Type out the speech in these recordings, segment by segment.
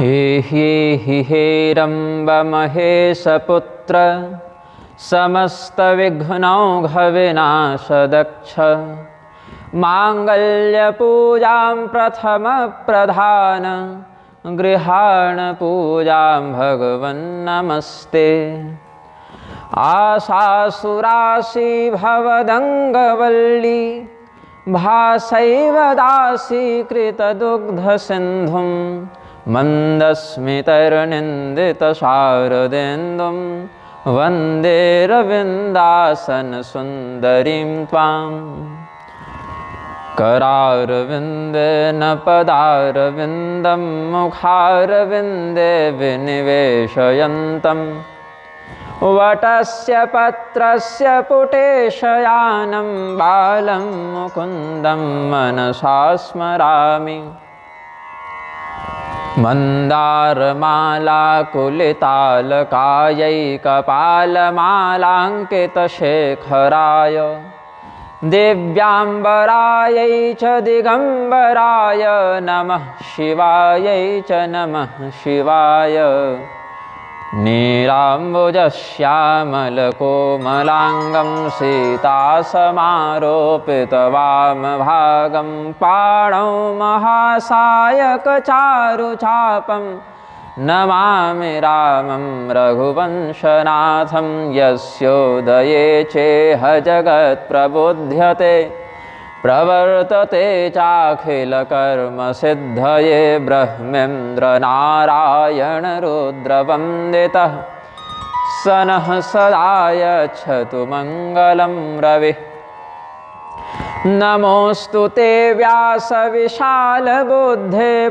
हे हेरम्बमहेशपुत्र समस्तविघ्नौघविनाशदक्ष माङ्गल्यपूजां प्रथमप्रधान गृहाण पूजां भगवन्नमस्ते। आशासुरासि भवदङ्गवल्ली भासैव दासीकृतदुग्धसिन्धुं मन्दस्मितैर्निन्दितशारदेन्दुं वन्दे रविन्दासनसुन्दरीं त्वाम्। करारविन्देन पदारविन्दं मुखारविन्दे विनिवेशयन्तं वटस्य पत्रस्य पुटेशयानं बालं मुकुन्दं मनसा स्मरामि। मन्दारमालाकुलितालकायैकपालमालाङ्कितशेखराय दिव्याम्बरायै च दिगम्बराय नमः शिवायै च नमः शिवाय। नीलाम्बुजश्यामलकोमलाङ्गं सीतासमारोपितवामभागं पाणौ महासायकचारुचापं नमामि रामं रघुवंशनाथं। यस्योदये चेह जगत्प्रबुध्यते प्रवर्तते चाखिलकर्मसिद्धये ब्रह्मेन्द्रनारायणरुद्रवन्दितः स नः सदा यच्छतु मङ्गलं रविः। नमोऽस्तु ते व्यासविशालबुद्धे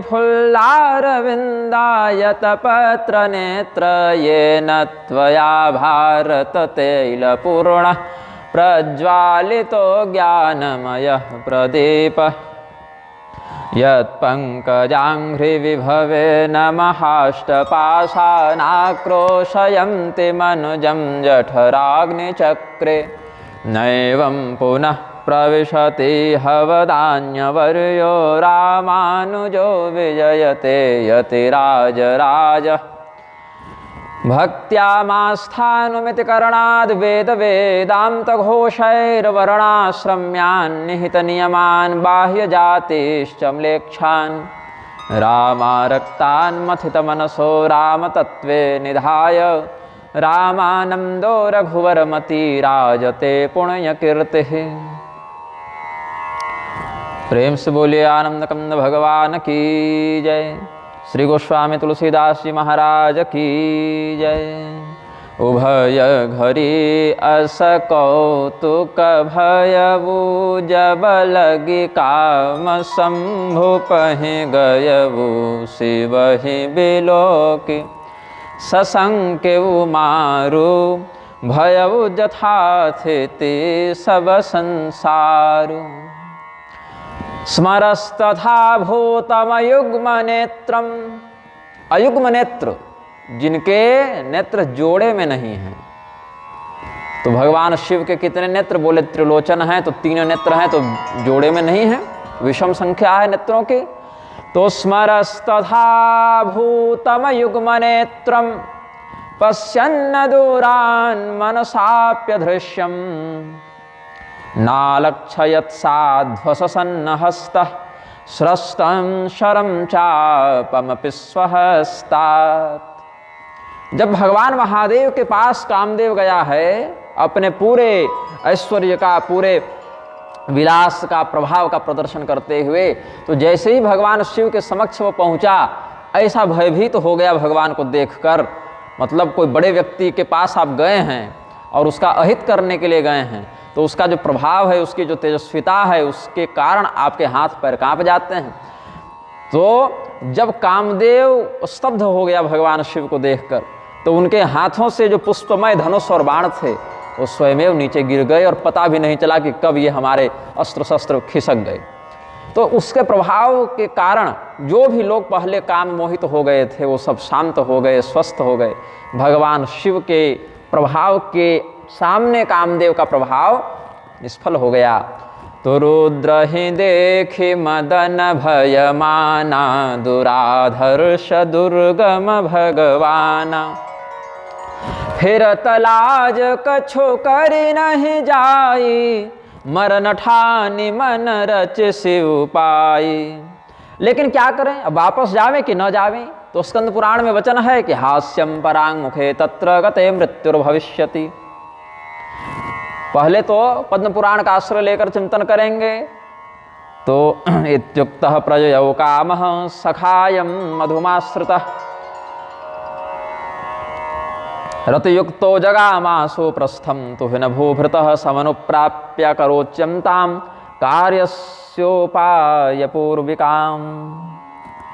फुल्लारविन्दायतपत्रनेत्र येन त्वया भारततैलपूर्णः प्रज्वालितो ज्ञानमयः प्रदीपः। यत्पङ्कजाङ्घ्रिविभवे नमहाष्टपाशानाक्रोशयन्ति मनुजं जठराग्निचक्रे नैवं पुनः प्रविशति हवदान्यवर्यो रामानुजो विजयते यतिराजराजः। भक्त्यामास्थानुमिति करणाद् वेदान्तघोषैर्वर्णाश्रम्यान् निहितनियमान् बाह्यजातीश्च म्लेच्छान् रामारक्तान् मथितमनसो रामतत्त्वे निधाय रामानन्दो रघुवरमती राजते पुण्यकीर्तिः। प्रेम से बोलिए आनंद कंद भगवान की जय। श्री गोस्वामी तुलसीदास जी महाराज की जय। उभय घरी अस कौतुक भयबु जब लगी काम शंभु पहि गयबु शिवहि बिलोकी ससंकेउ मारु भयबु जथाथिति सब संसारु। स्मरस्तथा भूतमयुग्म नेत्रम, अयुग्म नेत्र जिनके नेत्र जोड़े में नहीं हैं। तो भगवान शिव के कितने नेत्र बोले? त्रिलोचन है तो तीनों नेत्र हैं तो जोड़े में नहीं है, विषम संख्या है नेत्रों की। तो स्मरस्तथा भूतमयुग्म नेत्रम पश्यन्न दूरान् मनसाप्यदृश्यम् नालक्षयत् साध्वसन्नहस्तः स्रस्तं शरं चापमपि स्वहस्तात्। जब भगवान महादेव के पास कामदेव गया है अपने पूरे ऐश्वर्य का, पूरे विलास का, प्रभाव का प्रदर्शन करते हुए, तो जैसे ही भगवान शिव के समक्ष वो पहुंचा, ऐसा भयभीत हो गया भगवान को देखकर। मतलब कोई बड़े व्यक्ति के पास आप गए हैं और उसका अहित करने के लिए गए हैं, तो उसका जो प्रभाव है, उसकी जो तेजस्विता है, उसके कारण आपके हाथ पैर कांप जाते हैं। तो जब कामदेव स्तब्ध हो गया भगवान शिव को देखकर, तो उनके हाथों से जो पुष्पमय धनुष और बाण थे वो स्वयमेव नीचे गिर गए और पता भी नहीं चला कि कब ये हमारे अस्त्र शस्त्र खिसक गए। तो उसके प्रभाव के कारण जो भी लोग पहले काम मोहित हो गए थे वो सब शांत हो गए, स्वस्थ हो गए। भगवान शिव के प्रभाव के सामने कामदेव का प्रभाव निष्फल हो गया। तो रुद्र ही देखि मदन भयमाना, दुराधर्ष दुर्गम भगवाना। फिरत लाज कछु करि नहीं जाई, मरन ठानि मन रच शिव पाई। लेकिन क्या करें, अब वापस जावे कि न जावे? तो स्कंद पुराण में वचन है कि हास्यम परांग मुखे तत्र गते मृत्युर्भविष्यति। पहले तो पद्म पुराण का आश्रय लेकर चिंतन करेंगे। तो इत्युक्तः प्रजयौ कामः सखायं मधुमाश्रितः, रतियुक्तो जगामासु प्रस्थं तुहिन भूभृतः, समनुप्राप्य करोच्यन्तां कार्यस्योपाय पूर्विकाम।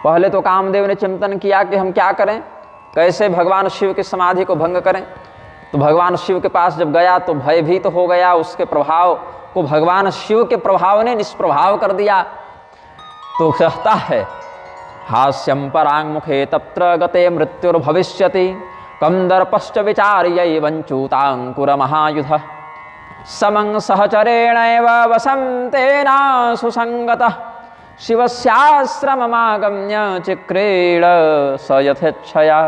पहले तो कामदेव ने चिंतन किया कि हम क्या करें, कैसे भगवान शिव की समाधि को भंग करें। तो भगवान शिव के पास जब गया तो भयभीत तो हो गया, उसके प्रभाव को भगवान शिव के प्रभाव ने निष्प्रभाव कर दिया। तो कहता है हास्यम परांग मुखे तत्र गते मृत्युर्भविष्यति, कंदर्पश्च विचार्य वंचूतांकुर महायुध, समं सहचरेणैव वसंतेना सुसंगतः, शिवस्याश्रममागम्य चिक्रीड स यथेच्छया।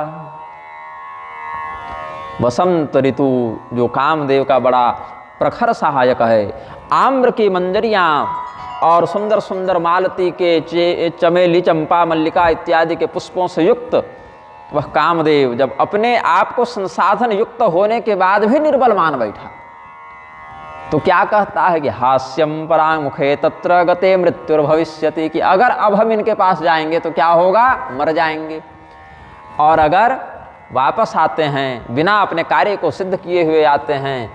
वसंत ऋतु जो कामदेव का बड़ा प्रखर सहायक है, आम्र की मंजरियाँ और सुंदर सुंदर मालती के चमेली चंपा मल्लिका इत्यादि के पुष्पों से युक्त वह कामदेव जब अपने आप को संसाधन युक्त होने के बाद भी निर्बल मान बैठा, तो क्या कहता है कि हास्यम परांग मुखे तत्र गते मृत्युर्भविष्यति, कि अगर अब हम इनके पास जाएंगे तो क्या होगा, मर जाएंगे। और अगर वापस आते हैं बिना अपने कार्य को सिद्ध किए हुए आते हैं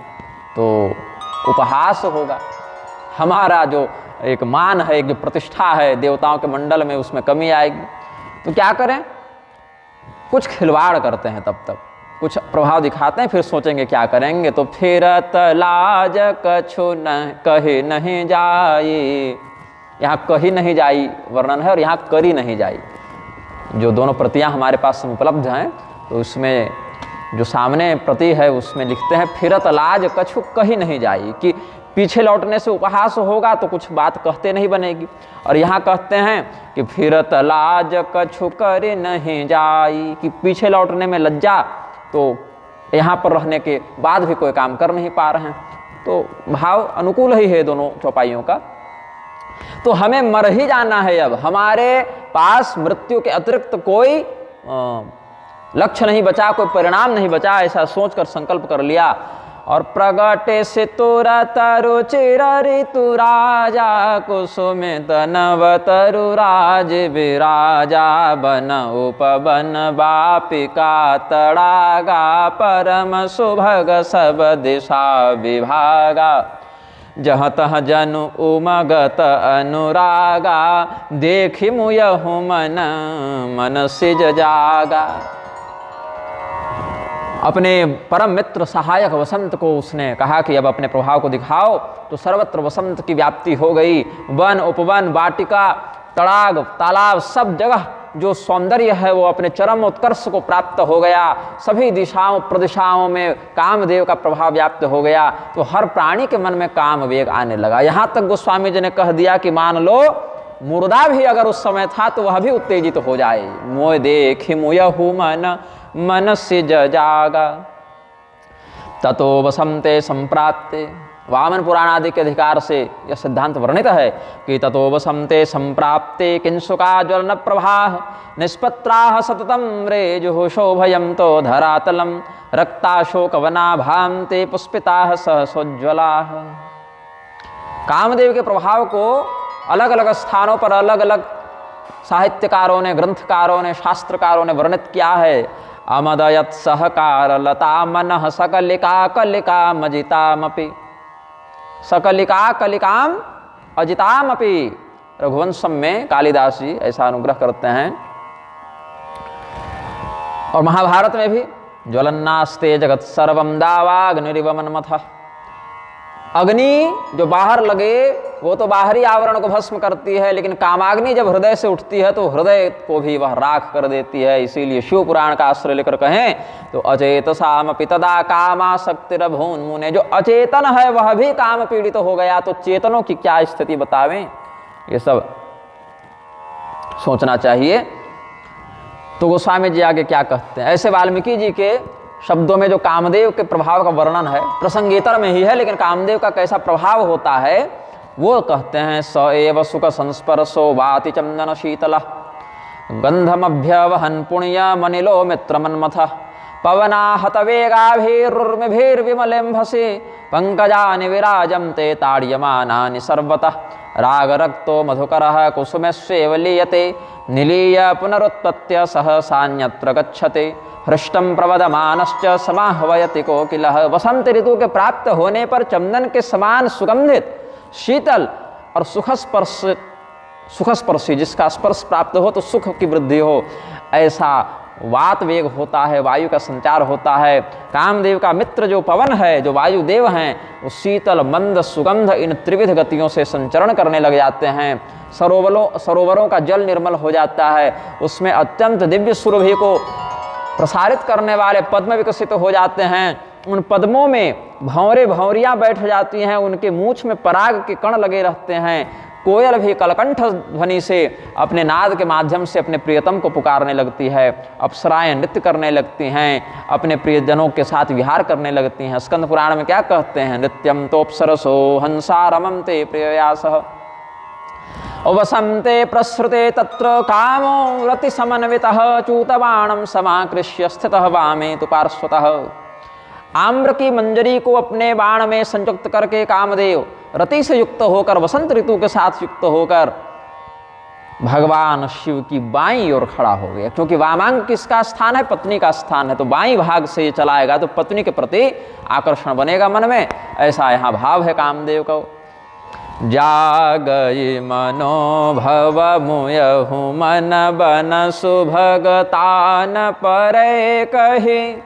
तो उपहास होगा, हमारा जो एक मान है, एक जो प्रतिष्ठा है देवताओं के मंडल में, उसमें कमी आएगी। तो क्या करें, कुछ खिलवाड़ करते हैं, तब तक कुछ प्रभाव दिखाते हैं, फिर सोचेंगे क्या करेंगे। तो फिरत लाज कछु न कही नहीं जाई, यहाँ कही नहीं जाई वर्णन है और यहाँ करी नहीं जाई। जो दोनों प्रतियां हमारे पास उपलब्ध हैं तो उसमें जो सामने प्रति है उसमें लिखते हैं फिरत लाज कछु कही नहीं जाई, कि पीछे लौटने से उपहास होगा तो कुछ बात कहते नहीं बनेगी। और यहाँ कहते हैं कि फिरत लाज कछु करे नहीं जाई, कि पीछे लौटने में लज्जा, तो यहाँ पर रहने के बाद भी कोई काम कर नहीं पा रहे हैं। तो भाव अनुकूल ही है दोनों चौपाइयों का। तो हमें मर ही जाना है, अब हमारे पास मृत्यु के अतिरिक्त कोई लक्ष्य नहीं बचा, कोई परिणाम नहीं बचा, ऐसा सोचकर संकल्प कर लिया। और प्रगटे से तुरा तरु चिर ऋतु राजा, कुसुमित नव तरु राज विराजा, बन उपवन बापिका तड़ागा, परम सुभग सब दिशा विभागा, जहाँ तह जनु उमगत अनुरागा, देखि मुयहु मन मन सिज जागा। अपने परम मित्र सहायक वसंत को उसने कहा कि अब अपने प्रभाव को दिखाओ। तो सर्वत्र वसंत की व्याप्ति हो गई। वन उपवन वाटिका तड़ाग तालाब सब जगह जो सौंदर्य है वो अपने चरम उत्कर्ष को प्राप्त हो गया। सभी दिशाओं प्रदिशाओं में कामदेव का प्रभाव व्याप्त हो गया। तो हर प्राणी के मन में काम वेग आने लगा। यहाँ तक गोस्वामी जी ने कह दिया कि मान लो मुर्दा भी अगर उस समय था तो वह भी उत्तेजित हो जाए। मोय देखि मुयहु मन मन सिज जागा, ततो वसंते संप्राप्ते। वामन पुराण आदि के अधिकार से यह सिद्धांत वर्णित है कि ततो वसंते संप्राप्ते किंसुका ज्वलन प्रभाः निष्पत्राः सततम रेजुः शोभयं तो धरातलम रक्ताशोकवना भान्ते पुष्पिताः सहसोज्ज्वलाः। कामदेव के प्रभाव को अलग अलग स्थानों पर अलग अलग साहित्यकारों ने, ग्रंथकारों ने, शास्त्रकारों ने वर्णित किया है। अमदयत सहकार लता मनः सकलिका कलिका मजितामपि, सकलिका कलिकाम अजितामपि। रघुवंशम में कालिदास जी ऐसा अनुग्रह करते हैं। और महाभारत में भी ज्वलन्नास्ते जगत सर्वम दावाग्निरिव मन्मथः। अग्नि जो बाहर लगे वो तो बाहरी आवरण को भस्म करती है, लेकिन कामाग्नि जब हृदय से उठती है तो हृदय को भी वह राख कर देती है। इसीलिए शिव पुराण का आश्रय लेकर कहें तो अचेतसामपि तदा कामासक्तिरभून् मुने, जो अचेतन है वह भी काम पीड़ित हो गया तो चेतनों की क्या स्थिति बतावें। ये सब सोचना चाहिए। तो गोस्वामी जी आगे क्या कहते हैं, ऐसे वाल्मीकि जी के शब्दों में जो कामदेव के प्रभाव का वर्णन है, प्रसंगेतर में ही है, लेकिन कामदेव का कैसा प्रभाव होता है वो कहते हैं। स एव सुख संस्पर्शो वाति चंदन शीतल गंधमभ्यवहन पुण्य मनिलो मित्र मन्मथ पवना हतवेगाभिर्विमलेम्भसे पंकजानि विराजन्ते ताड्यमानानि सर्वतः रागरक्तो मधुकरः कुसुमस्येव लीयते निलीय पुनरुत्पत्य सहसान्यत्र गच्छते हृष्टं प्रवदमानश्च समाह्वयति कोकिलः। वसंत ऋतु के प्राप्त होने पर चंदन के समान सुगंधित, शीतल और सुखस्पर्शी, जिसका स्पर्श प्राप्त हो तो सुख की वृद्धि हो, ऐसा वात वेग होता है, वायु का संचार होता है। कामदेव का मित्र जो पवन है, जो वायुदेव हैं, वो शीतल मंद सुगंध इन त्रिविध गतियों से संचरण करने लग जाते हैं। सरोवरों का जल निर्मल हो जाता है, उसमें अत्यंत दिव्य सुरभि को प्रसारित करने वाले पद्म विकसित हो जाते हैं। उन पद्मों में भंवरे भंवरियाँ बैठ जाती हैं, उनके मूछ में पराग के कण लगे रहते हैं। कोयल भी कलकंठ ध्वनि से अपने नाद के माध्यम से अपने प्रियतम को पुकारने लगती है। अप्सराएं नृत्य करने लगती हैं, अपने प्रियजनों के साथ विहार करने लगती हैं। स्कंद पुराण में क्या कहते हैं, नृत्यम तोप्सरसो हंसा रमन्ते प्रिययासः वसंते प्रसृते तत्र कामो रति समन्वितः चूतबाणं समाकृष्य स्थितः वामे तु पार्श्वतः। आम्र की मंजरी को अपने बाण में संयुक्त करके कामदेव रति से युक्त होकर, वसंत ऋतु के साथ युक्त होकर भगवान शिव की बाईं ओर खड़ा हो गया। क्योंकि वामांग किसका स्थान है, पत्नी का स्थान है, तो बाईं भाग से ये चलाएगा तो पत्नी के प्रति आकर्षण बनेगा मन में। ऐसा यहाँ भाव है कामदेव को। जागई मनोभव मुयहु मन बन सुभगतान परे कही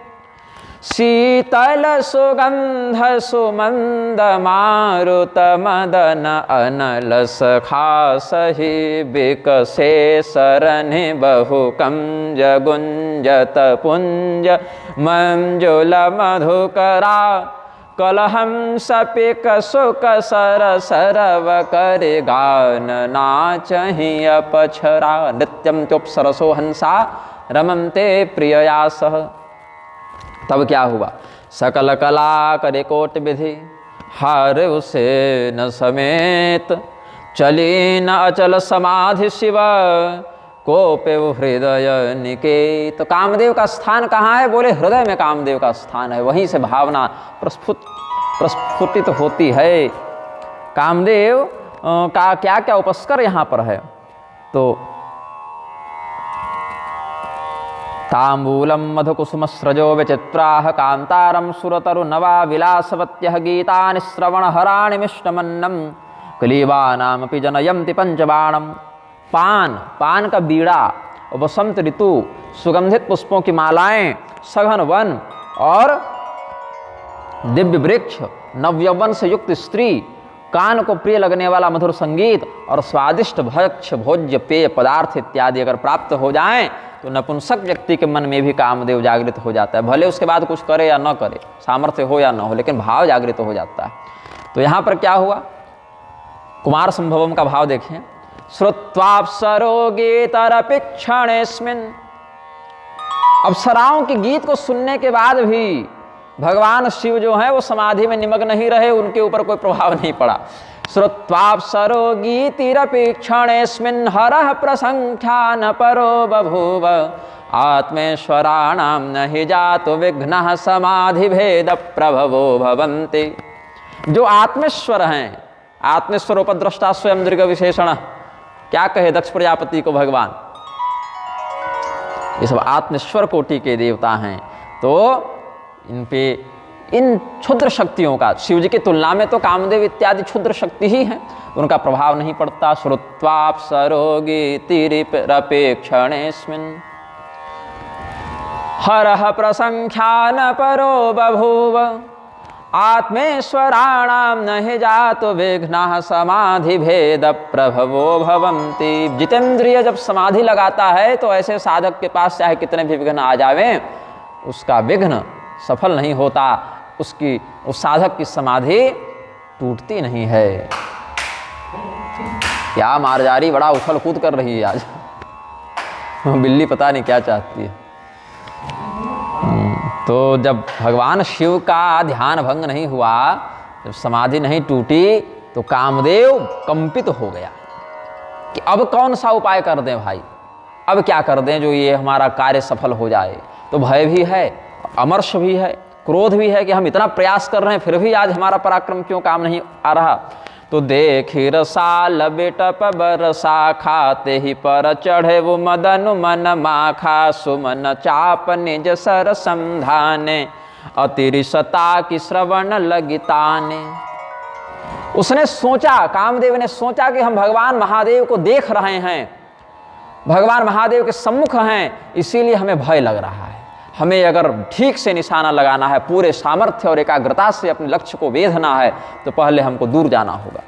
शीतल सुगंध सुमंद मारुत मदन अनल सखा सही बिकसे सरनि बहु कंज गुंजत पुंज मंजुल मधुकरा कलहम सपिक सुक सर सरव कर गान नाचहि अपछरा नृत्यम त्युपसरसो हंसा रमन्ते प्रिययासः। तब क्या हुआ, सकल कला करे कोट विधि हार उसे न समेत चली न अचल समाधि शिव कोपे हृदय निकेत। तो कामदेव का स्थान कहाँ है, बोले हृदय में कामदेव का स्थान है, वहीं से भावना प्रस्फुटित होती है। कामदेव का क्या क्या उपस्कर यहाँ पर है, तो तांबूलम मधुकुसुमस्रजो विचित्राः कांतारम सुरतरु नवा विलासवत्यः गीतानि श्रवण हराणि मिष्टमन्नम क्लीबानामपि जनयन्ति पंचबाणम। पान का बीड़ा, वसंत ऋतु, सुगंधित पुष्पों की मालाएं, सघन वन और दिव्य वृक्ष, नवयौवन से युक्त स्त्री, कान को प्रिय लगने वाला मधुर संगीत और स्वादिष्ट भक्ष्य भोज्य पेय पदार्थ इत्यादि अगर प्राप्त हो जाएं तो नपुंसक व्यक्ति के मन में भी कामदेव जागृत हो जाता है। भले उसके बाद कुछ करे या न करे, सामर्थ्य हो या न हो, लेकिन भाव जागृत हो जाता है। तो यहाँ पर क्या हुआ, कुमार संभवम का भाव देखें। श्रुत्वाप्सरो गीतरपिक्षणेस्मिन्, अप्सराओं के गीत को सुनने के बाद भी भगवान शिव जो है वो समाधि में निमग्न नहीं रहे, उनके ऊपर कोई प्रभाव नहीं पड़ा। श्रुत्वाप्सरो गीतिरपेक्षणेस्मिन् हरः प्रसंख्यान परो बभूव आत्मेश्वराणां न हि जातु विघ्नः समाधि भेद प्रभवो भवन्ति। जो आत्मेश्वर हैं, आत्मेश्वर उपद्रष्टा स्वयं दीर्घ विशेषण, क्या कहे दक्ष प्रजापति को भगवान, ये सब आत्मेश्वर कोटि के देवता हैं। तो इन पे इन क्षुद्र शक्तियों का, शिव जी की तुलना में तो कामदेव इत्यादि क्षुद्र शक्ति ही हैं, उनका प्रभाव नहीं पड़ता। श्रुत्वाप्सरो गीतिरपेक्षणेस्मिन् हरः प्रसंख्यान परो बभूव आत्मेश्वराणाम नहि जातो विघ्नः समाधि भेद प्रभवो भवन्ति। जितेंद्रिय जब समाधि लगाता है तो ऐसे साधक के पास चाहे कितने भी विघ्न आ जावें, उसका विघ्न सफल नहीं होता, उस साधक की समाधि टूटती नहीं है। क्या मारजारी बड़ा उछल कूद कर रही है आज। बिल्ली पता नहीं क्या चाहती है। तो जब भगवान शिव का ध्यान भंग नहीं हुआ, जब समाधि नहीं टूटी, तो कामदेव कंपित हो गया कि अब कौन सा उपाय कर दें भाई, अब क्या कर दें जो ये हमारा कार्य सफल हो जाए। तो भय भी है, अमर्ष भी है, क्रोध भी है कि हम इतना प्रयास कर रहे हैं फिर भी आज हमारा पराक्रम क्यों काम नहीं आ रहा। तो देखी रसाल बेटप बरसा खाते ही पर चढ़े वो मदन मन माखा सुमन चाप निज सर समधाने अतिरिसता की श्रवण लगिताने। उसने सोचा, कामदेव ने सोचा कि हम भगवान महादेव को देख रहे हैं, भगवान महादेव के सम्मुख हैं, इसीलिए हमें भय लग रहा है। हमें अगर ठीक से निशाना लगाना है, पूरे सामर्थ्य और एकाग्रता से अपने लक्ष्य को वेधना है, तो पहले हमको दूर जाना होगा।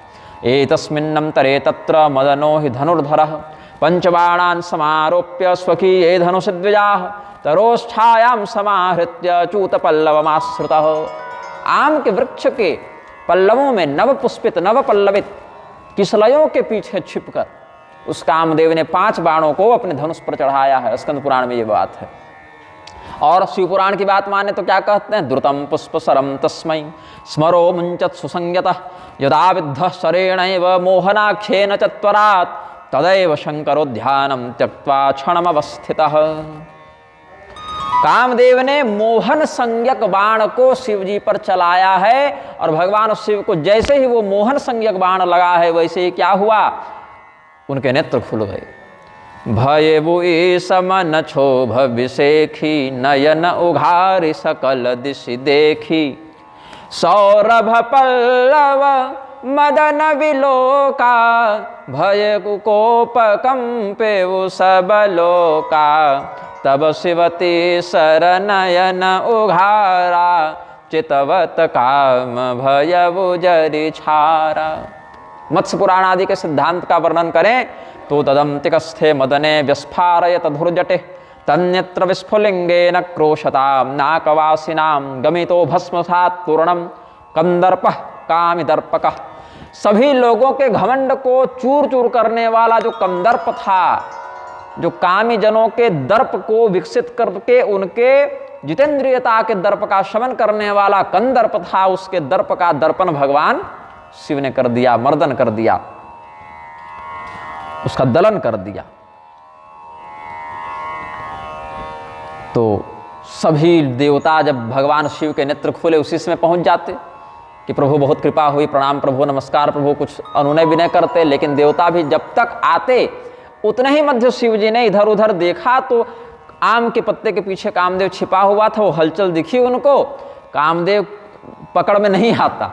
एतस्मिन्नंतरे तत्र मदनो हि धनुर्धरः पंचबाणान् समारोप्य स्वकीये धनुषद्विजाः तरोष्ठायां समाहृत्य चूतपल्लवमाश्रितः। आम के वृक्ष के पल्लवों में नवपुष्पित नवपल्लवित किसलयों के पीछे छिपकर उस कामदेव ने 5 बाणों को अपने धनुष पर चढ़ाया है। स्कंद पुराण में ये बात है। और शिवपुराण की बात माने तो क्या कहते हैं, द्रुतम पुष्प सरम तस्मै स्मरो मुंचत सुसंयतः यदा विद्ध शरेणैव मोहनाख्येन चत्वरात् तदैव शंकरो ध्यानम त्यक्त्वा क्षणमवस्थितः। कामदेव ने मोहन संज्ञक बाण को शिव जी पर चलाया है, और भगवान शिव को जैसे ही वो मोहन संज्ञक बाण लगा है, वैसे ही क्या हुआ, उनके नेत्र खुल गए। भय बुए समन क्षोभ विशेखी नयन उघारि सकल दिशि देखी सौरभ पल्लव मदन विलोका भय कुकोप कंपे सब लोका तब शिवती सरनयन उघारा चितवत काम भय बुजरि छारा। मत्स्य पुराण आदि के सिद्धांत का वर्णन करें तो तदंतिकस्थे मदने व्यस्फारयत धुर्जटे तन्यत्र विस्फुलिंगेन क्रोशतां नाकवासिनां गमितो भस्मसात् पूर्णं कंदर्पः कामिदर्पकः। सभी लोगों के घमंड को चूर चूर करने वाला जो कंदर्प था, जो कामी जनों के दर्प को विकसित करके उनके जितेंद्रियता के दर्प का शमन करने वाला कंदर्प था, उसके दर्प का दर्पण भगवान शिव ने कर दिया, मर्दन कर दिया, उसका दलन कर दिया। तो सभी देवता जब भगवान शिव के नेत्र खुले उसी समय पहुंच जाते कि प्रभु बहुत कृपा हुई, प्रणाम प्रभु, नमस्कार प्रभु, कुछ अनुनय विनय करते। लेकिन देवता भी जब तक आते उतने ही मध्य शिव जी ने इधर उधर देखा तो आम के पत्ते के पीछे कामदेव छिपा हुआ था। वो हलचल दिखी उनको, कामदेव पकड़ में नहीं आता।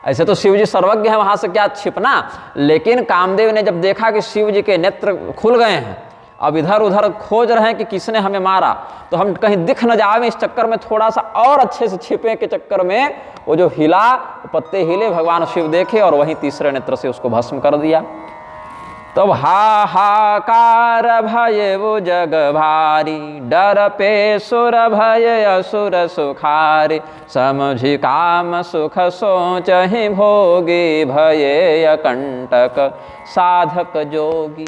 ऐसे तो शिव जी सर्वज्ञ हैं, वहां से क्या छिपना, लेकिन कामदेव ने जब देखा कि शिव जी के नेत्र खुल गए हैं, अब इधर उधर खोज रहे हैं कि किसने हमें मारा, तो हम कहीं दिख न जावे, इस चक्कर में थोड़ा सा और अच्छे से छिपे के चक्कर में वो जो हिला, पत्ते हिले, भगवान शिव देखे और वहीं तीसरे नेत्र से उसको भस्म कर दिया। तब हाहाकार भय वो जग भारी डर पे सुर भय असुर सुखारी समझि काम सुख सोचहि भोगी भये अकंटक साधक जोगी।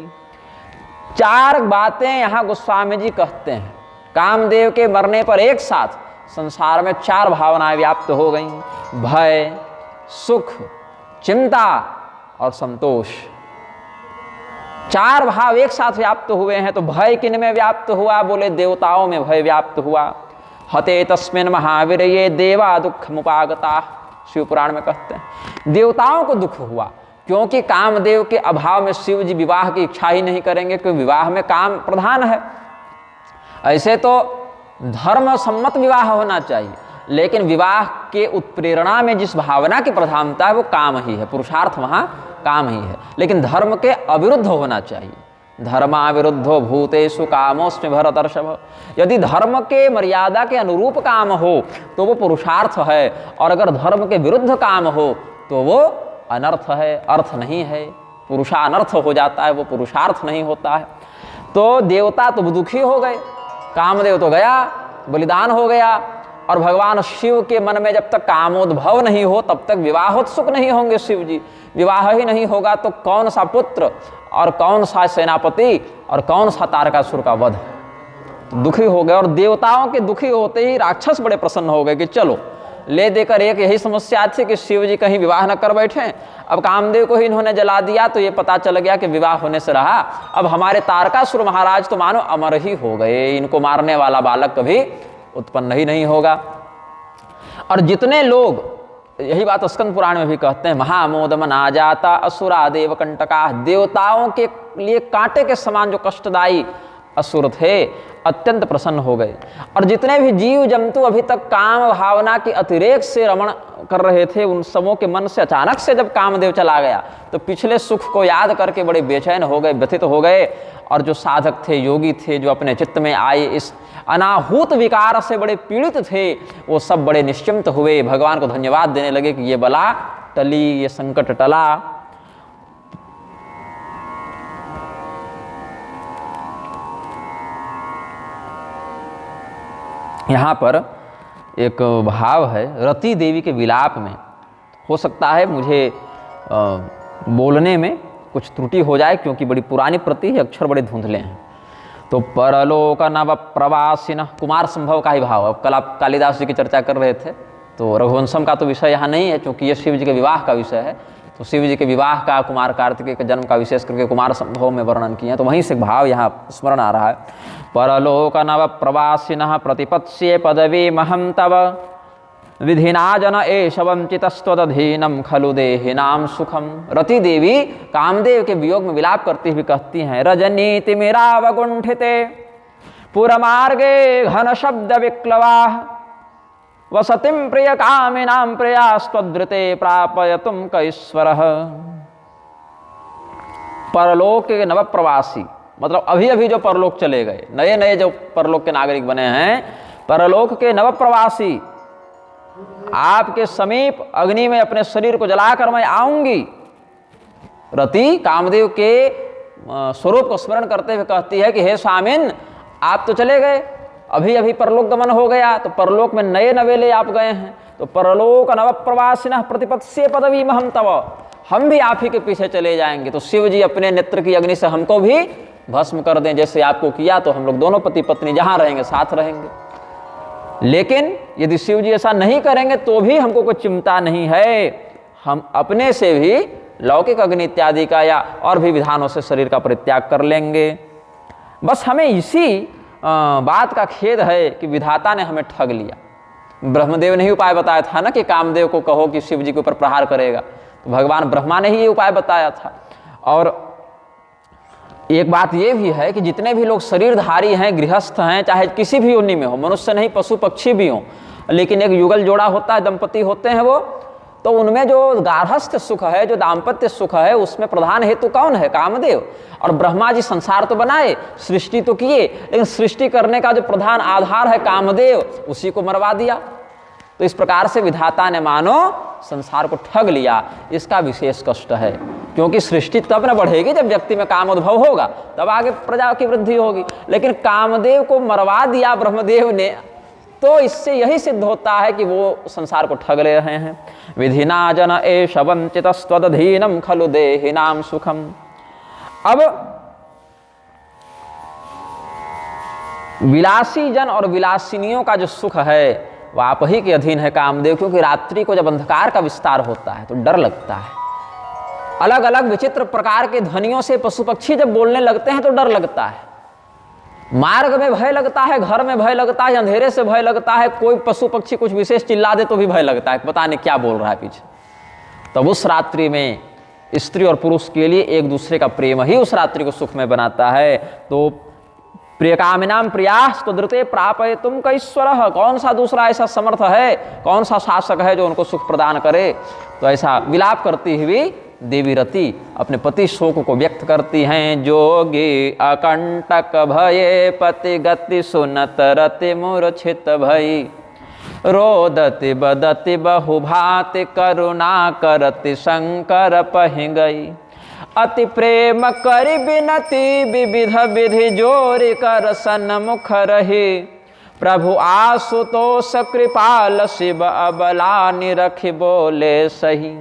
4 बातें यहाँ गोस्वामी जी कहते हैं। कामदेव के मरने पर एक साथ संसार में 4 भावनाएं व्याप्त हो गईं, भय, सुख, चिंता और संतोष। 4 भाव एक साथ व्याप्त हुए हैं। तो भय किन में व्याप्त हुआ, बोले देवताओं में भय व्याप्त हुआ। हते तस्मिन् महावीर ये देवा दुख मुपागता, शिव पुराण में कहते हैं देवताओं को दुख हुआ, क्योंकि कामदेव के अभाव में शिव जी विवाह की इच्छा ही नहीं करेंगे, क्योंकि विवाह में काम प्रधान है। ऐसे तो धर्म सम्मत विवाह होना चाहिए, लेकिन विवाह के उत्प्रेरणा में जिस भावना की प्रधानता है वो काम ही है, पुरुषार्थ वहाँ काम ही है। लेकिन धर्म के अविरुद्ध होना चाहिए, धर्मा विरुद्धो भूतेषु कामोस्मि भरतर्षभ। यदि धर्म के मर्यादा के अनुरूप काम हो तो वो पुरुषार्थ है, और अगर धर्म के विरुद्ध काम हो तो वो अनर्थ है, अर्थ नहीं है, पुरुषानर्थ हो जाता है, वो पुरुषार्थ नहीं होता है। तो देवता तो दुखी हो गए, कामदेव तो गया, बलिदान हो गया, और भगवान शिव के मन में जब तक कामोद्भव नहीं हो तब तक विवाहोत्सुक नहीं होंगे शिव जी। विवाह ही नहीं होगा तो कौन सा पुत्र और कौन सा सेनापति और कौन सा तारकासुर का वध। तो दुखी हो गए, और देवताओं के दुखी होते ही राक्षस बड़े प्रसन्न हो गए कि चलो ले देकर, एक यही समस्या थी कि शिव जी कहीं विवाह न कर बैठे। अब कामदेव को ही इन्होंने जला दिया तो ये पता चल गया कि विवाह होने से रहा। अब हमारे तारकासुर महाराज तो मानो अमर ही हो गए, इनको मारने वाला बालक कभी उत्पन्न ही नहीं होगा। और जितने लोग, यही बात स्कंद पुराण में भी कहते हैं, महामोदम ना जाता असुरा देव कंटका, देवताओं के लिए कांटे के समान जो कष्टदायी असुर थे अत्यंत प्रसन्न हो गए। और जितने भी जीव जंतु अभी तक काम भावना के अतिरेक से रमण कर रहे थे, उन सबों के मन से अचानक से जब कामदेव चला गया तो पिछले सुख को याद करके बड़े बेचैन हो गए, व्यथित हो गए। और जो साधक थे, योगी थे, जो अपने चित्त में आए इस अनाहूत विकार से बड़े पीड़ित थे, वो सब बड़े निश्चिंत हुए, भगवान को धन्यवाद देने लगे कि ये बला टली, ये संकट टला। यहाँ पर एक भाव है रति देवी के विलाप में, हो सकता है मुझे बोलने में कुछ त्रुटि हो जाए क्योंकि बड़ी पुरानी प्रति है, अक्षर बड़े धुंधले हैं। तो परलोक नव प्रवासिन, कुमार संभव का ही भाव। अब कल आप कालिदास जी की चर्चा कर रहे थे, तो रघुवंशम का तो विषय यहाँ नहीं है क्योंकि ये शिव जी के विवाह का विषय है। तो शिव जी के विवाह का, कुमार कार्तिकेय के जन्म का विशेष करके कुमार संभव में वर्णन किया, तो वहीं से भाव यहाँ स्मरण आ रहा है। परलोक नव प्रवासिनः प्रतिपत्स्ये पदवी महं तव, विधिना जन एष वंचितस्त्वदधीनं खलु देहिनां सुखम। रति देवी कामदेव के वियोग में विलाप करती हुई कहती हैं, रजनीति मेरावगुंठिते पुरमार्गे घन शब्द विक्लवाः, वसतिं प्रिय कामिनां प्रियास्त्वद्वृते प्रापयतुं कैश्वरः। परलोक के नव प्रवासी मतलब अभी अभी जो परलोक चले गए, नए नए जो परलोक के नागरिक बने हैं, परलोक के नव प्रवासी, आपके समीप अग्नि में अपने शरीर को जलाकर मैं आऊंगी। रति कामदेव के स्वरूप को स्मरण करते हुए कहती है कि हे स्वामिन, आप तो चले गए, अभी अभी परलोक गमन हो गया, तो परलोक में नए नवेले आप गए हैं, तो परलोक नव प्रवासिनः प्रतिपत्स्ये पदवी महं तव, हम भी आप ही के पीछे चले जाएंगे। तो शिव जी अपने नेत्र की अग्नि से हमको भी भस्म कर दें, जैसे आपको किया, तो हम लोग दोनों पति पत्नी जहां रहेंगे साथ रहेंगे। लेकिन यदि शिव जी ऐसा नहीं करेंगे तो भी हमको कोई चिंता नहीं है, हम अपने से भी लौकिक अग्नि इत्यादि का या और भी विधानों से शरीर का परित्याग कर लेंगे। बस हमें इसी बात का खेद है कि विधाता ने हमें ठग लिया। ब्रह्मदेव ने ही उपाय बताया था ना कि कामदेव को कहो कि शिव जी के ऊपर प्रहार करेगा, तो भगवान ब्रह्मा ने ही ये उपाय बताया था। और एक बात ये भी है कि जितने भी लोग शरीरधारी हैं, गृहस्थ हैं, चाहे किसी भी योनि में हो, मनुष्य नहीं पशु पक्षी भी हो, लेकिन एक युगल जोड़ा होता है, दंपति होते हैं वो, तो उनमें जो गार्हस्थ सुख है, जो दाम्पत्य सुख है, उसमें प्रधान हेतु कौन है? कामदेव। और ब्रह्मा जी संसार तो बनाए, सृष्टि तो किए, लेकिन सृष्टि करने का जो प्रधान आधार है कामदेव, उसी को मरवा दिया। तो इस प्रकार से विधाता ने मानो संसार को ठग लिया, इसका विशेष कष्ट है। क्योंकि सृष्टि तब न बढ़ेगी जब व्यक्ति में काम उद्भव होगा, तब आगे प्रजा की वृद्धि होगी। लेकिन कामदेव को मरवा दिया ब्रह्मदेव ने, तो इससे यही सिद्ध होता है कि वो संसार को ठग ले रहे हैं। विधिना जन एष वंचितस्त्वदधीनं खलु देहिनां सुखम। अब विलासी जन और विलासिनियों का जो सुख है वह आप ही के अधीन है कामदेव, क्योंकि रात्रि को जब अंधकार का विस्तार होता है तो डर लगता है। अलग अलग विचित्र प्रकार के ध्वनियों से पशु पक्षी जब बोलने लगते हैं तो डर लगता है। मार्ग में भय लगता है, घर में भय लगता है, अंधेरे से भय लगता है, कोई पशु पक्षी कुछ विशेष चिल्ला दे तो भी भय लगता है, पता नहीं क्या बोल रहा है पीछे। तब उस रात्रि में स्त्री और पुरुष के लिए एक दूसरे का प्रेम ही उस रात्रि को सुखमय बनाता है। तो प्रियकामिनां प्रियास्त्वद्रुते प्रापयितुं कैश्वरः, कौन सा दूसरा ऐसा समर्थ है, कौन सा शासक है जो उनको सुख प्रदान करे। तो ऐसा विलाप करती हुई देवी रति अपने पति शोक को व्यक्त करती हैं। जोगी अकंटक भये पति गति सुनत रति मूर्छित भई, रोदति बदति बहुभाति करुणा करति शंकर पहि गई। अति प्रेम करि बिनति विविध विधि जोरि कर सन्मुख रही, प्रभु आशुतोष कृपाल शिव अबला निरखि बोले सही।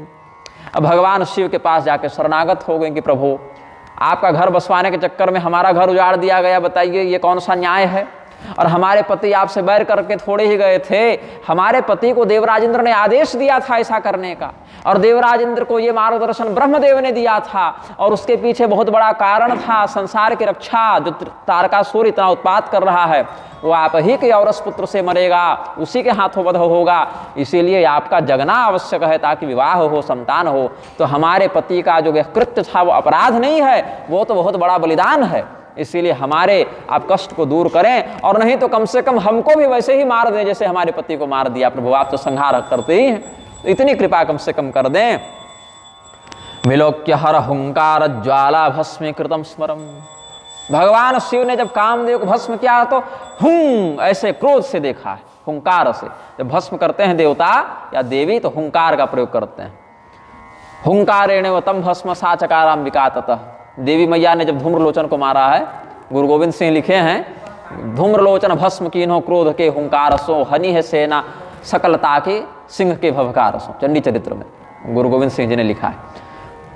अब भगवान शिव के पास जाके शरणागत हो गए कि प्रभु आपका घर बसवाने के चक्कर में हमारा घर उजाड़ दिया गया, बताइए ये कौन सा न्याय है। और हमारे पति आपसे बैर करके थोड़े ही गए थे, हमारे पति को देवराज इंद्र ने आदेश दिया था ऐसा करने का, और देवराज इंद्र को ये मार्गदर्शन ब्रह्मदेव ने दिया था, और उसके पीछे बहुत बड़ा कारण था संसार की रक्षा। जो तारकासुर इतना उत्पात कर रहा है वो आप ही के औरस पुत्र से मरेगा, उसी के हाथों वध होगा, इसीलिए आपका जगना आवश्यक है ताकि विवाह हो, संतान हो। तो हमारे पति का जो कृत्य था वो अपराध नहीं है, वो तो बहुत बड़ा बलिदान है, इसीलिए हमारे आप कष्ट को दूर करें, और नहीं तो कम से कम हमको भी वैसे ही मार दें जैसे हमारे पति को मार दिया। प्रभु आप तो संहार करते ही हैं, तो इतनी कृपा कम से कम कर दें। विलोक्य हर हुंकार ज्वाला भस्मीकृतम स्मरम। भगवान शिव ने जब कामदेव को भस्म किया तो ऐसे क्रोध से देखा है, हुंकार से। जब भस्म करते हैं देवता या देवी तो हुंकार का प्रयोग करते हैं। हुंकारेण व तम भस्म सा चकारांबिका ततः। देवी मैया ने जब धूम्रलोचन को मारा है, गुरु गोविंद सिंह लिखे हैं, धूम्रलोचन भस्म कीन्हो क्रोध के हुंकार सो, हनि है सेना सकलता के सिंह के भवकार सो। चंडी चरित्र में गुरु गोविंद सिंह जी ने लिखा है।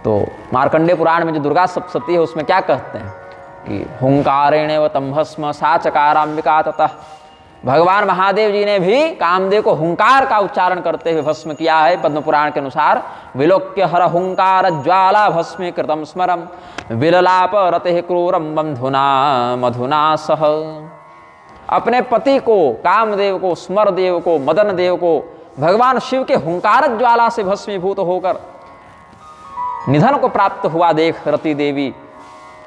तो मार्कंडेय पुराण में जो दुर्गा सप्तशती है उसमें क्या कहते हैं कि हुंकारेण व तम भस्म सा चकारांबिका ततः। भगवान महादेव जी ने भी कामदेव को हुंकार का उच्चारण करते हुए भस्म किया है। पद्म पुराण के अनुसार विलोक्य हर हुंकार ज्वाला भस्मी कृतम स्मरम, विललाप रते क्रूरम बंधुना मधुना सह। अपने पति को, कामदेव को, स्मरदेव को, मदन देव को भगवान शिव के हुंकार ज्वाला से भस्मीभूत होकर निधन को प्राप्त हुआ देख रति देवी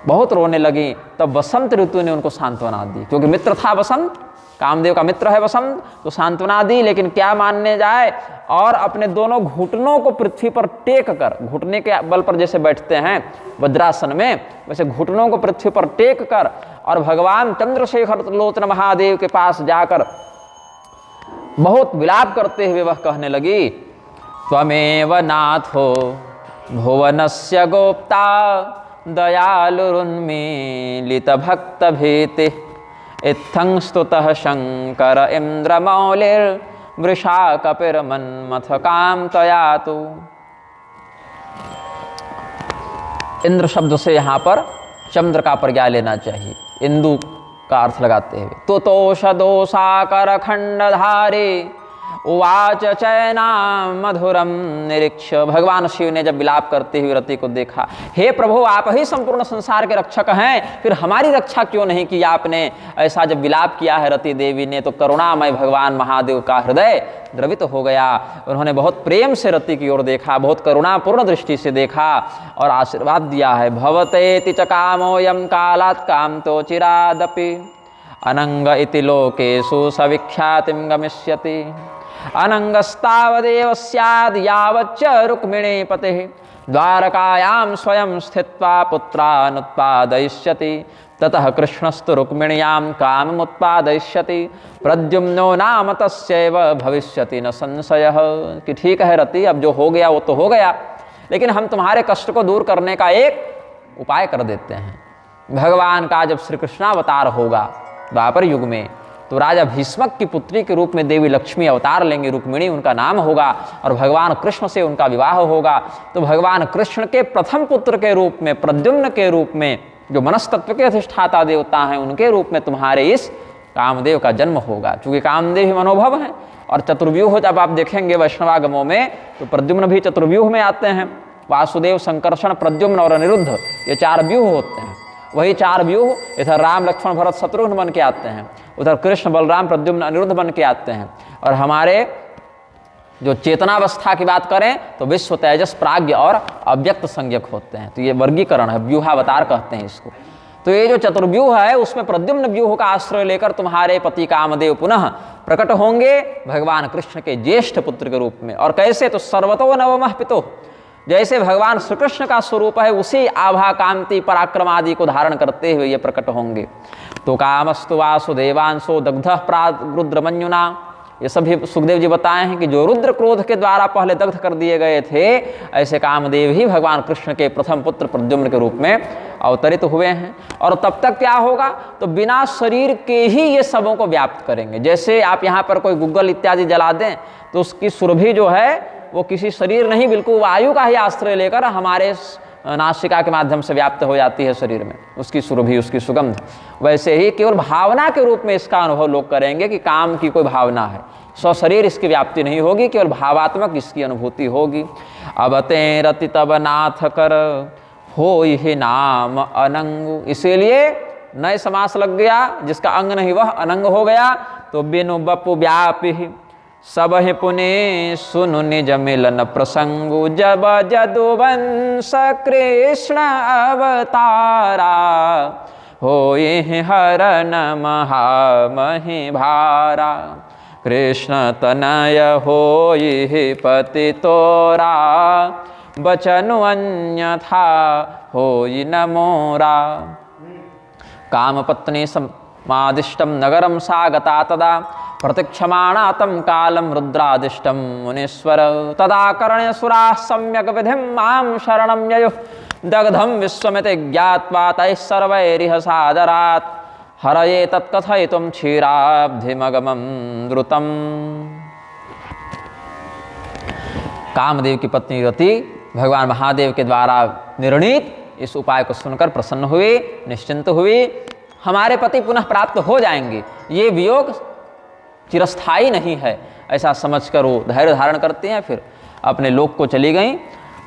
बहुत रोने लगी। तब वसंत ऋतु ने उनको सांत्वना दी, क्योंकि मित्र था वसंत, कामदेव का मित्र है वसंत, तो सांत्वना दी। लेकिन क्या मानने जाए, और अपने दोनों घुटनों को पृथ्वी पर टेक कर, घुटने के बल पर जैसे बैठते हैं वज्रासन में, वैसे घुटनों को पृथ्वी पर टेक कर और भगवान चंद्रशेखर लोचन महादेव के पास जाकर बहुत विलाप करते हुए वह कहने लगी, त्वमेव नाथो भुवनस्य गोप्ता दयालुरुन्मीलित भक्त भीति, इत्थं स्तुतः शंकर इंद्रमौलिर्वृषा कपिर्मन्मथ काम तयातु। इंद्र शब्द से यहाँ पर चंद्र का प्रज्ञा लेना चाहिए, इंदु का अर्थ लगाते हुए। तुतोष दोषाकर खंडधारी उवाच चैना मधुरम निरीक्ष। भगवान शिव ने जब विलाप करते हुए रति को देखा, हे प्रभु आप ही संपूर्ण संसार के रक्षक हैं, फिर हमारी रक्षा क्यों नहीं की आपने। ऐसा जब विलाप किया है रति देवी ने तो करुणामय भगवान महादेव का हृदय द्रवित हो गया। उन्होंने बहुत प्रेम से रति की ओर देखा, बहुत करुणापूर्ण दृष्टि से देखा और आशीर्वाद दिया है। भवतेति च कामोऽयं कालात् कामतो चिरादपि, अनंग इति लोकेषु सविख्यातिं गमिष्यति, अनंगस्तावदेव स्याद् यावच्च रुक्मिणी पतिः, द्वारकायां स्वयं स्थित्वा पुत्रानुत्पादयिष्यति, ततः कृष्णस्तु रुक्मिण्यां काममुत्पादयिष्यति, प्रद्युम्नो नाम तस्यैव भविष्यति न संशयः। कि ठीक है रति, अब जो हो गया वो तो हो गया, लेकिन हम तुम्हारे कष्ट को दूर करने का एक उपाय कर देते हैं। भगवान का जब श्री कृष्णावतार होगा द्वापर युग में, तो राजा भीष्मक की पुत्री के रूप में देवी लक्ष्मी अवतार लेंगे, रुक्मिणी उनका नाम होगा, और भगवान कृष्ण से उनका विवाह होगा। तो भगवान कृष्ण के प्रथम पुत्र के रूप में, प्रद्युम्न के रूप में, जो मनस्तत्व के अधिष्ठाता देवता हैं, उनके रूप में तुम्हारे इस कामदेव का जन्म होगा। चूंकि कामदेव ही मनोभव है, और चतुर्व्यूह जब आप देखेंगे वैष्णवागमों में तो प्रद्युम्न भी चतुर्व्यूह में आते हैं। वासुदेव, संकर्षण, प्रद्युम्न और अनिरुद्ध, ये 4 व्यूह होते हैं। वही 4 व्यूह इधर राम, लक्ष्मण, भरत, शत्रुघ्न बन के आते हैं, उधर कृष्ण, बलराम, प्रद्युम्न, अनिरुद्ध बन के आते हैं। और हमारे जो चेतनावस्था की बात करें तो विश्व, तेजस, प्राज्ञ और अव्यक्त संज्ञक होते हैं। तो ये वर्गीकरण है, व्यूहावतार कहते हैं इसको। तो ये जो चतुर्व्यूह है उसमें प्रद्युम्न व्यूह का आश्रय लेकर तुम्हारे पति कामदेव पुनः प्रकट होंगे भगवान कृष्ण के ज्येष्ठ पुत्र के रूप में। और कैसे, तो सर्वतो नवमः पितुः, जैसे भगवान श्री कृष्ण का स्वरूप है उसी आभा कांति पराक्रम आदि को धारण करते हुए ये प्रकट होंगे। तो कामस्तु वासुदेवांशो दग्धः प्राग रुद्रमन्युना, ये सभी सुखदेव जी बताए हैं कि जो रुद्र क्रोध के द्वारा पहले दग्ध कर दिए गए थे, ऐसे कामदेव ही भगवान कृष्ण के प्रथम पुत्र प्रद्युम्न के रूप में अवतरित हुए हैं। और तब तक क्या होगा, तो बिना शरीर के ही ये सबों को व्याप्त करेंगे। जैसे आप यहाँ पर कोई गूगल इत्यादि जला दें तो उसकी सुरभि जो है वो किसी शरीर नहीं, बिल्कुल वायु का ही आश्रय लेकर हमारे नासिका के माध्यम से व्याप्त हो जाती है शरीर में, उसकी सुरभि, उसकी सुगंध। वैसे ही केवल भावना के रूप में इसका अनुभव लोग करेंगे कि काम की कोई भावना है, स्वशरीर इसकी व्याप्ति नहीं होगी, केवल भावात्मक इसकी अनुभूति होगी। अब ते रति तब नाथ कर हो ही नाम अनंग, इसीलिए नए समास लग गया, जिसका अंग नहीं वह अनंग हो गया। तो बिनु बपु व्यापि सब ही पुने सुनु निज मिलन प्रसंगु, जब जदुवंश कृष्ण अवतारा होए हरण महामहि भारा। कृष्ण तनय होए पति तोरा, बचनु अन्यथा होई न मोरा। काम पत्नी समादिष्टम नगरम सागता तदा, प्रतीक्षमाणा तम कालम रुद्रादिष्टम मुनीश्वर। तदा कर्ण्य सुराः सम्यक विधिं मां शरणं ययुः, दग्धं विश्वमिति ज्ञात्वा तैः सर्वैरिह सादरात्। हरये तत्कथयितुं क्षीराब्धिमगमं द्रुतम्। कामदेव की पत्नी रति भगवान महादेव के द्वारा निर्णीत इस उपाय को सुनकर प्रसन्न हुए, निश्चिंत हुई। हमारे पति पुनः प्राप्त हो जाएंगे, ये वियोग चिरस्थायी नहीं है, ऐसा समझकर वो धैर्य धारण करते हैं। फिर अपने लोक को चली गईं।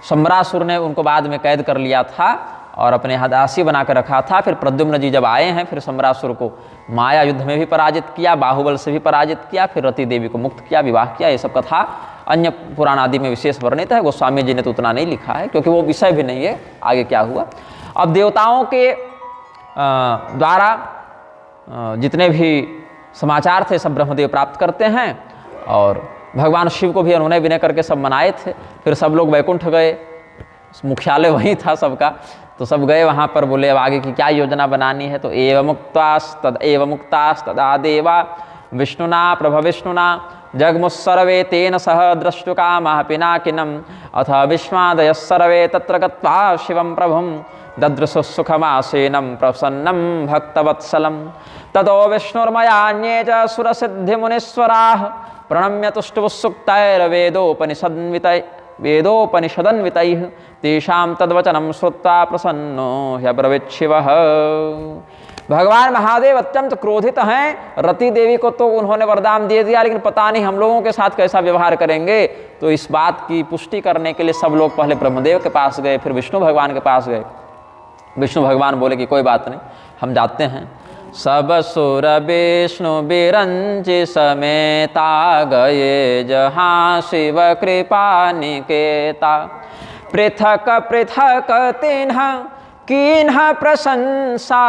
सम्रासुर ने उनको बाद में कैद कर लिया था और अपने यहाँ दासी बना कर रखा था। फिर प्रद्युम्न जी जब आए हैं, फिर सम्रासुर को माया युद्ध में भी पराजित किया, बाहुबल से भी पराजित किया, फिर रति देवी को मुक्त किया, विवाह किया। ये सब कथा अन्य पुराण आदि में विशेष वर्णित है, गोस्वामी जी ने तो उतना नहीं लिखा है क्योंकि वो विषय भी नहीं है आगे क्या हुआ। अब देवताओं के द्वारा जितने भी समाचार थे सब ब्रह्मदेव प्राप्त करते हैं, और भगवान शिव को भी अनुनय विनय करके सब मनाए थे। फिर सब लोग वैकुंठ गए, मुख्यालय वहीं था सबका, तो सब गए वहाँ पर। बोले अब आगे की क्या योजना बनानी है, तो एव मुक्तास तदा देवा विष्णुना प्रभविष्णुना जगमुस्सर्वे तेन सह द्रष्टुकामः पिनाकिनम्, अथ विश्वादयः सर्वे तत्र गत्वा शिवं प्रभुं ददृशुः सुखमासीनं प्रसन्नं भक्तवत्सलं। ततो विष्णुर्मयान्ये च सुरसिद्धिमुनीश्वराः प्रणम्य तुष्टुवुस्सुक्तैर्वेदोपनिषदन्वितैः तेषां तद्वचनं श्रुत्वा प्रसन्नो ह्यब्रवीत् शिवः। भगवान महादेव अत्यंत क्रोधित हैं। रति देवी को तो उन्होंने वरदान दे दिया, लेकिन पता नहीं हम लोगों के साथ कैसा व्यवहार करेंगे। तो इस बात की पुष्टि करने के लिए सब लोग पहले ब्रह्मदेव के पास गए, फिर विष्णु भगवान के पास गए। विष्णु भगवान बोले कि कोई बात नहीं, हम जाते हैं। सब सुर विष्णु बिरंचि समेता गए जहाँ शिव कृपा निकेता। पृथक पृथक तिन्ह कीन्ह प्रशंसा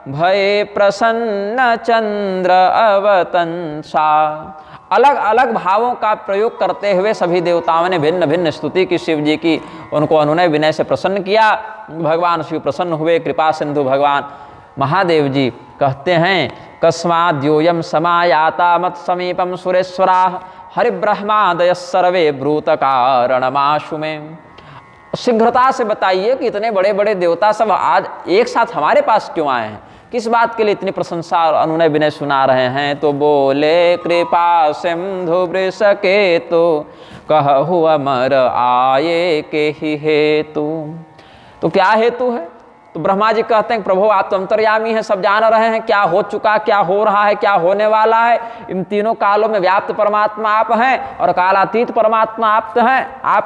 भय प्रसन्न चंद्र अवतंसा। अलग अलग भावों का प्रयोग करते हुए सभी देवताओं ने भिन्न भिन्न स्तुति की शिव जी की, उनको अनुनय विनय से प्रसन्न किया। भगवान शिव प्रसन्न हुए। कृपा सिंधु भगवान महादेव जी कहते हैं, कस्माद्योयम समायाता मत समीपम सुरेश्वरा हरिब्रह्मादय सर्वे ब्रूत कारणमाशु में। शीघ्रता से बताइए कि इतने बड़े बड़े देवता सब आज एक साथ हमारे पास क्यों आए हैं, किस बात के लिए इतनी प्रशंसा और अनुनय विनय सुना रहे हैं। तो बोले कृपा सिंधु वृष केतु कहु अमर आये के ही हेतु। तो क्या हेतु है, तो ब्रह्मा जी कहते हैं प्रभु आप तो अंतर्यामी हैं, सब जान रहे हैं क्या हो चुका, क्या हो रहा है, क्या होने वाला है। इन तीनों कालों में व्याप्त परमात्मा आप हैं और कालातीत परमात्मा आप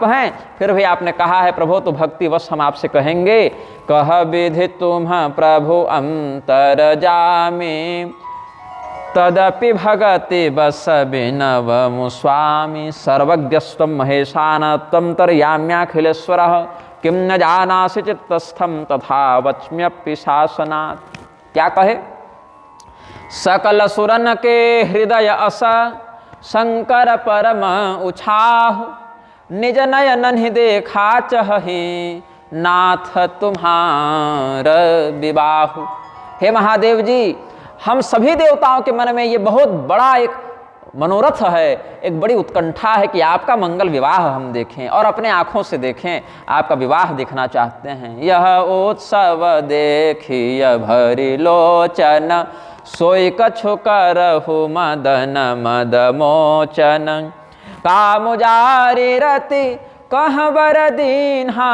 हैं। फिर भी आपने कहा है प्रभु, तो भक्तिवश हम आपसे कहेंगे, कह विधि तुम प्रभु अंतर जामी तदपि भगति बस बिनव स्वामी। सर्वज्ञस्त्वं महेशान त्वं तर्याम्याखिलेश्वरः किम न जानासि चित्तस्थम तथा वच्म्यपि शासनात्। क्या कहे, सकल सुरन के हृदय अस शंकर परम उछाहु निज नयन ही देखा चहि नाथ तुम्हार विबाहु। हे महादेव जी, हम सभी देवताओं के मन में ये बहुत बड़ा एक मनोरथ है, एक बड़ी उत्कंठा है कि आपका मंगल विवाह हम देखें और अपने आँखों से देखें, आपका विवाह देखना चाहते हैं। यह उत्सव देखिय भरि लोचन, सोई कछु करहु मदन मद मोचन। कामुजारी रति कह बर दीन्हा,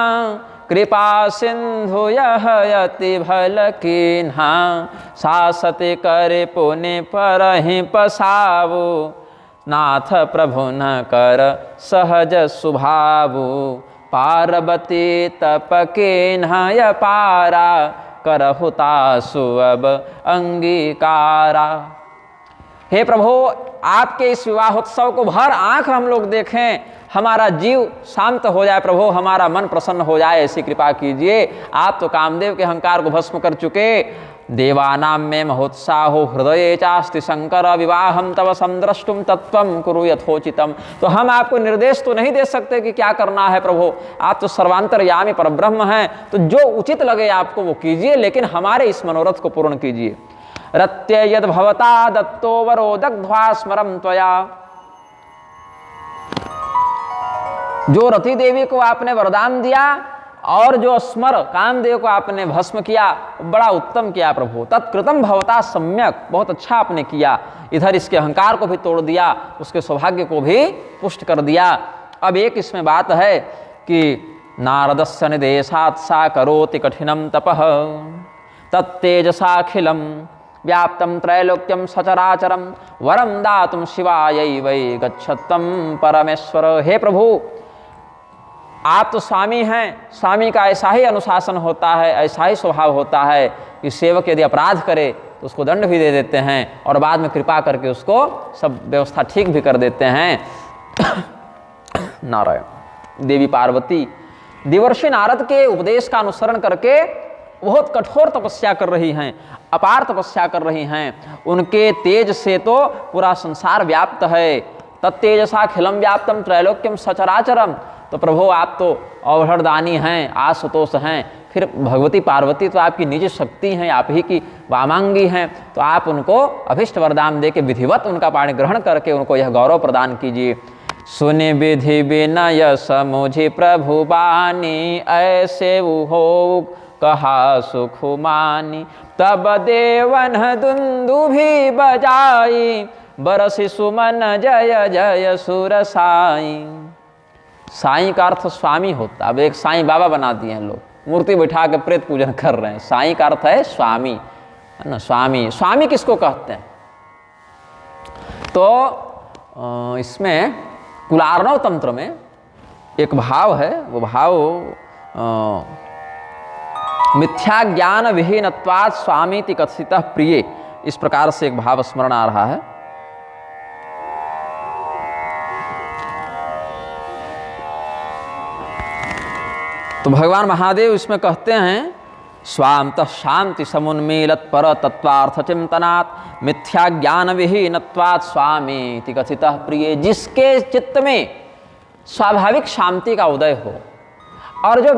कृपा सिंधु यह यति भल कीन्हा। सासति करे पुनि परहि पसावु, नाथ प्रभु न कर सहज सुभावु। पार्वती तप कीन्हा य पारा, करहु तासु अब अंगीकारा। हे प्रभु, आपके इस विवाहोत्सव को भर आंख हम लोग देखें, हमारा जीव शांत हो जाए प्रभु, हमारा मन प्रसन्न हो जाए, ऐसी कृपा कीजिए। आप तो कामदेव के अहंकार को भस्म कर चुके। देवानाम में महोत्साहो हृदये चास्ति शंकर, विवाहम तव संद्रष्टुम तत्वम कुरु यथोचितम। तो हम आपको निर्देश तो नहीं दे सकते कि क्या करना है प्रभु, आप तो सर्वांतरयामी परब्रह्म हैं, तो जो उचित लगे आपको वो कीजिए, लेकिन हमारे इस मनोरथ को पूर्ण कीजिए। रत्य यद भवता दत्तो वरो दग्ध्वा स्मरम त्वया। जो रति देवी को आपने वरदान दिया और जो स्मर कामदेव को आपने भस्म किया, बड़ा उत्तम किया प्रभु। तत्कृतम भवता सम्यक, बहुत अच्छा आपने किया। इधर इसके अहंकार को भी तोड़ दिया, उसके सौभाग्य को भी पुष्ट कर दिया। अब एक इसमें बात है कि नारदस्य निदेशात् सा करोति कठिनम तपः, तत्तेजसाखिलम व्याप्तम त्रैलोक्यम सचराचरम, वरम दातुम शिवायै वै गच्छत्तम परमेश्वर। हे प्रभु, आप तो स्वामी हैं, स्वामी का ऐसा ही अनुशासन होता है, ऐसा ही स्वभाव होता है कि सेवक यदि अपराध करे तो उसको दंड भी दे देते हैं और बाद में कृपा करके उसको सब व्यवस्था ठीक भी कर देते हैं। नारायण। देवी पार्वती देवर्षि नारद के उपदेश का अनुसरण करके बहुत कठोर तपस्या कर रही हैं, अपार तपस्या कर रही हैं। उनके तेज से तो पूरा संसार व्याप्त है। तत्तेजसा खिलम व्याप्तम त्रैलोक्यम सचराचरम। तो प्रभु, आप तो अवहरदानी हैं, आशुतोष हैं, फिर भगवती पार्वती तो आपकी निज शक्ति हैं, आप ही की वामांगी हैं, तो आप उनको अभिष्ट वरदान दे के विधिवत उनका पाणी ग्रहण करके उनको यह गौरव प्रदान कीजिए। सुनि विधि विनय समुझि प्रभु बानी, ऐसे हो कहा सुख मानी। तब देवन दुंदुभि बजाई, बरसि सुमन जय जय सुर साई। साईं का अर्थ स्वामी होता। अब एक साईं बाबा बना दिए हैं लोग, मूर्ति बैठा के प्रेत पूजन कर रहे हैं। साईं का अर्थ है स्वामी, है ना। स्वामी, स्वामी किसको कहते हैं? तो इसमें कुलार्णव तंत्र में एक भाव है, वो भाव मिथ्या ज्ञान विहीनत्वात् स्वामीति कथितः प्रिय, इस प्रकार से एक भाव स्मरण आ रहा है। तो भगवान महादेव इसमें कहते हैं, स्वांत शांति समुन्मीलत पर तत्वार्थ चिंतनात् मिथ्या ज्ञान विहीनत्वात् स्वामीति कथितः प्रिय। जिसके चित्त में स्वाभाविक शांति का उदय हो और जो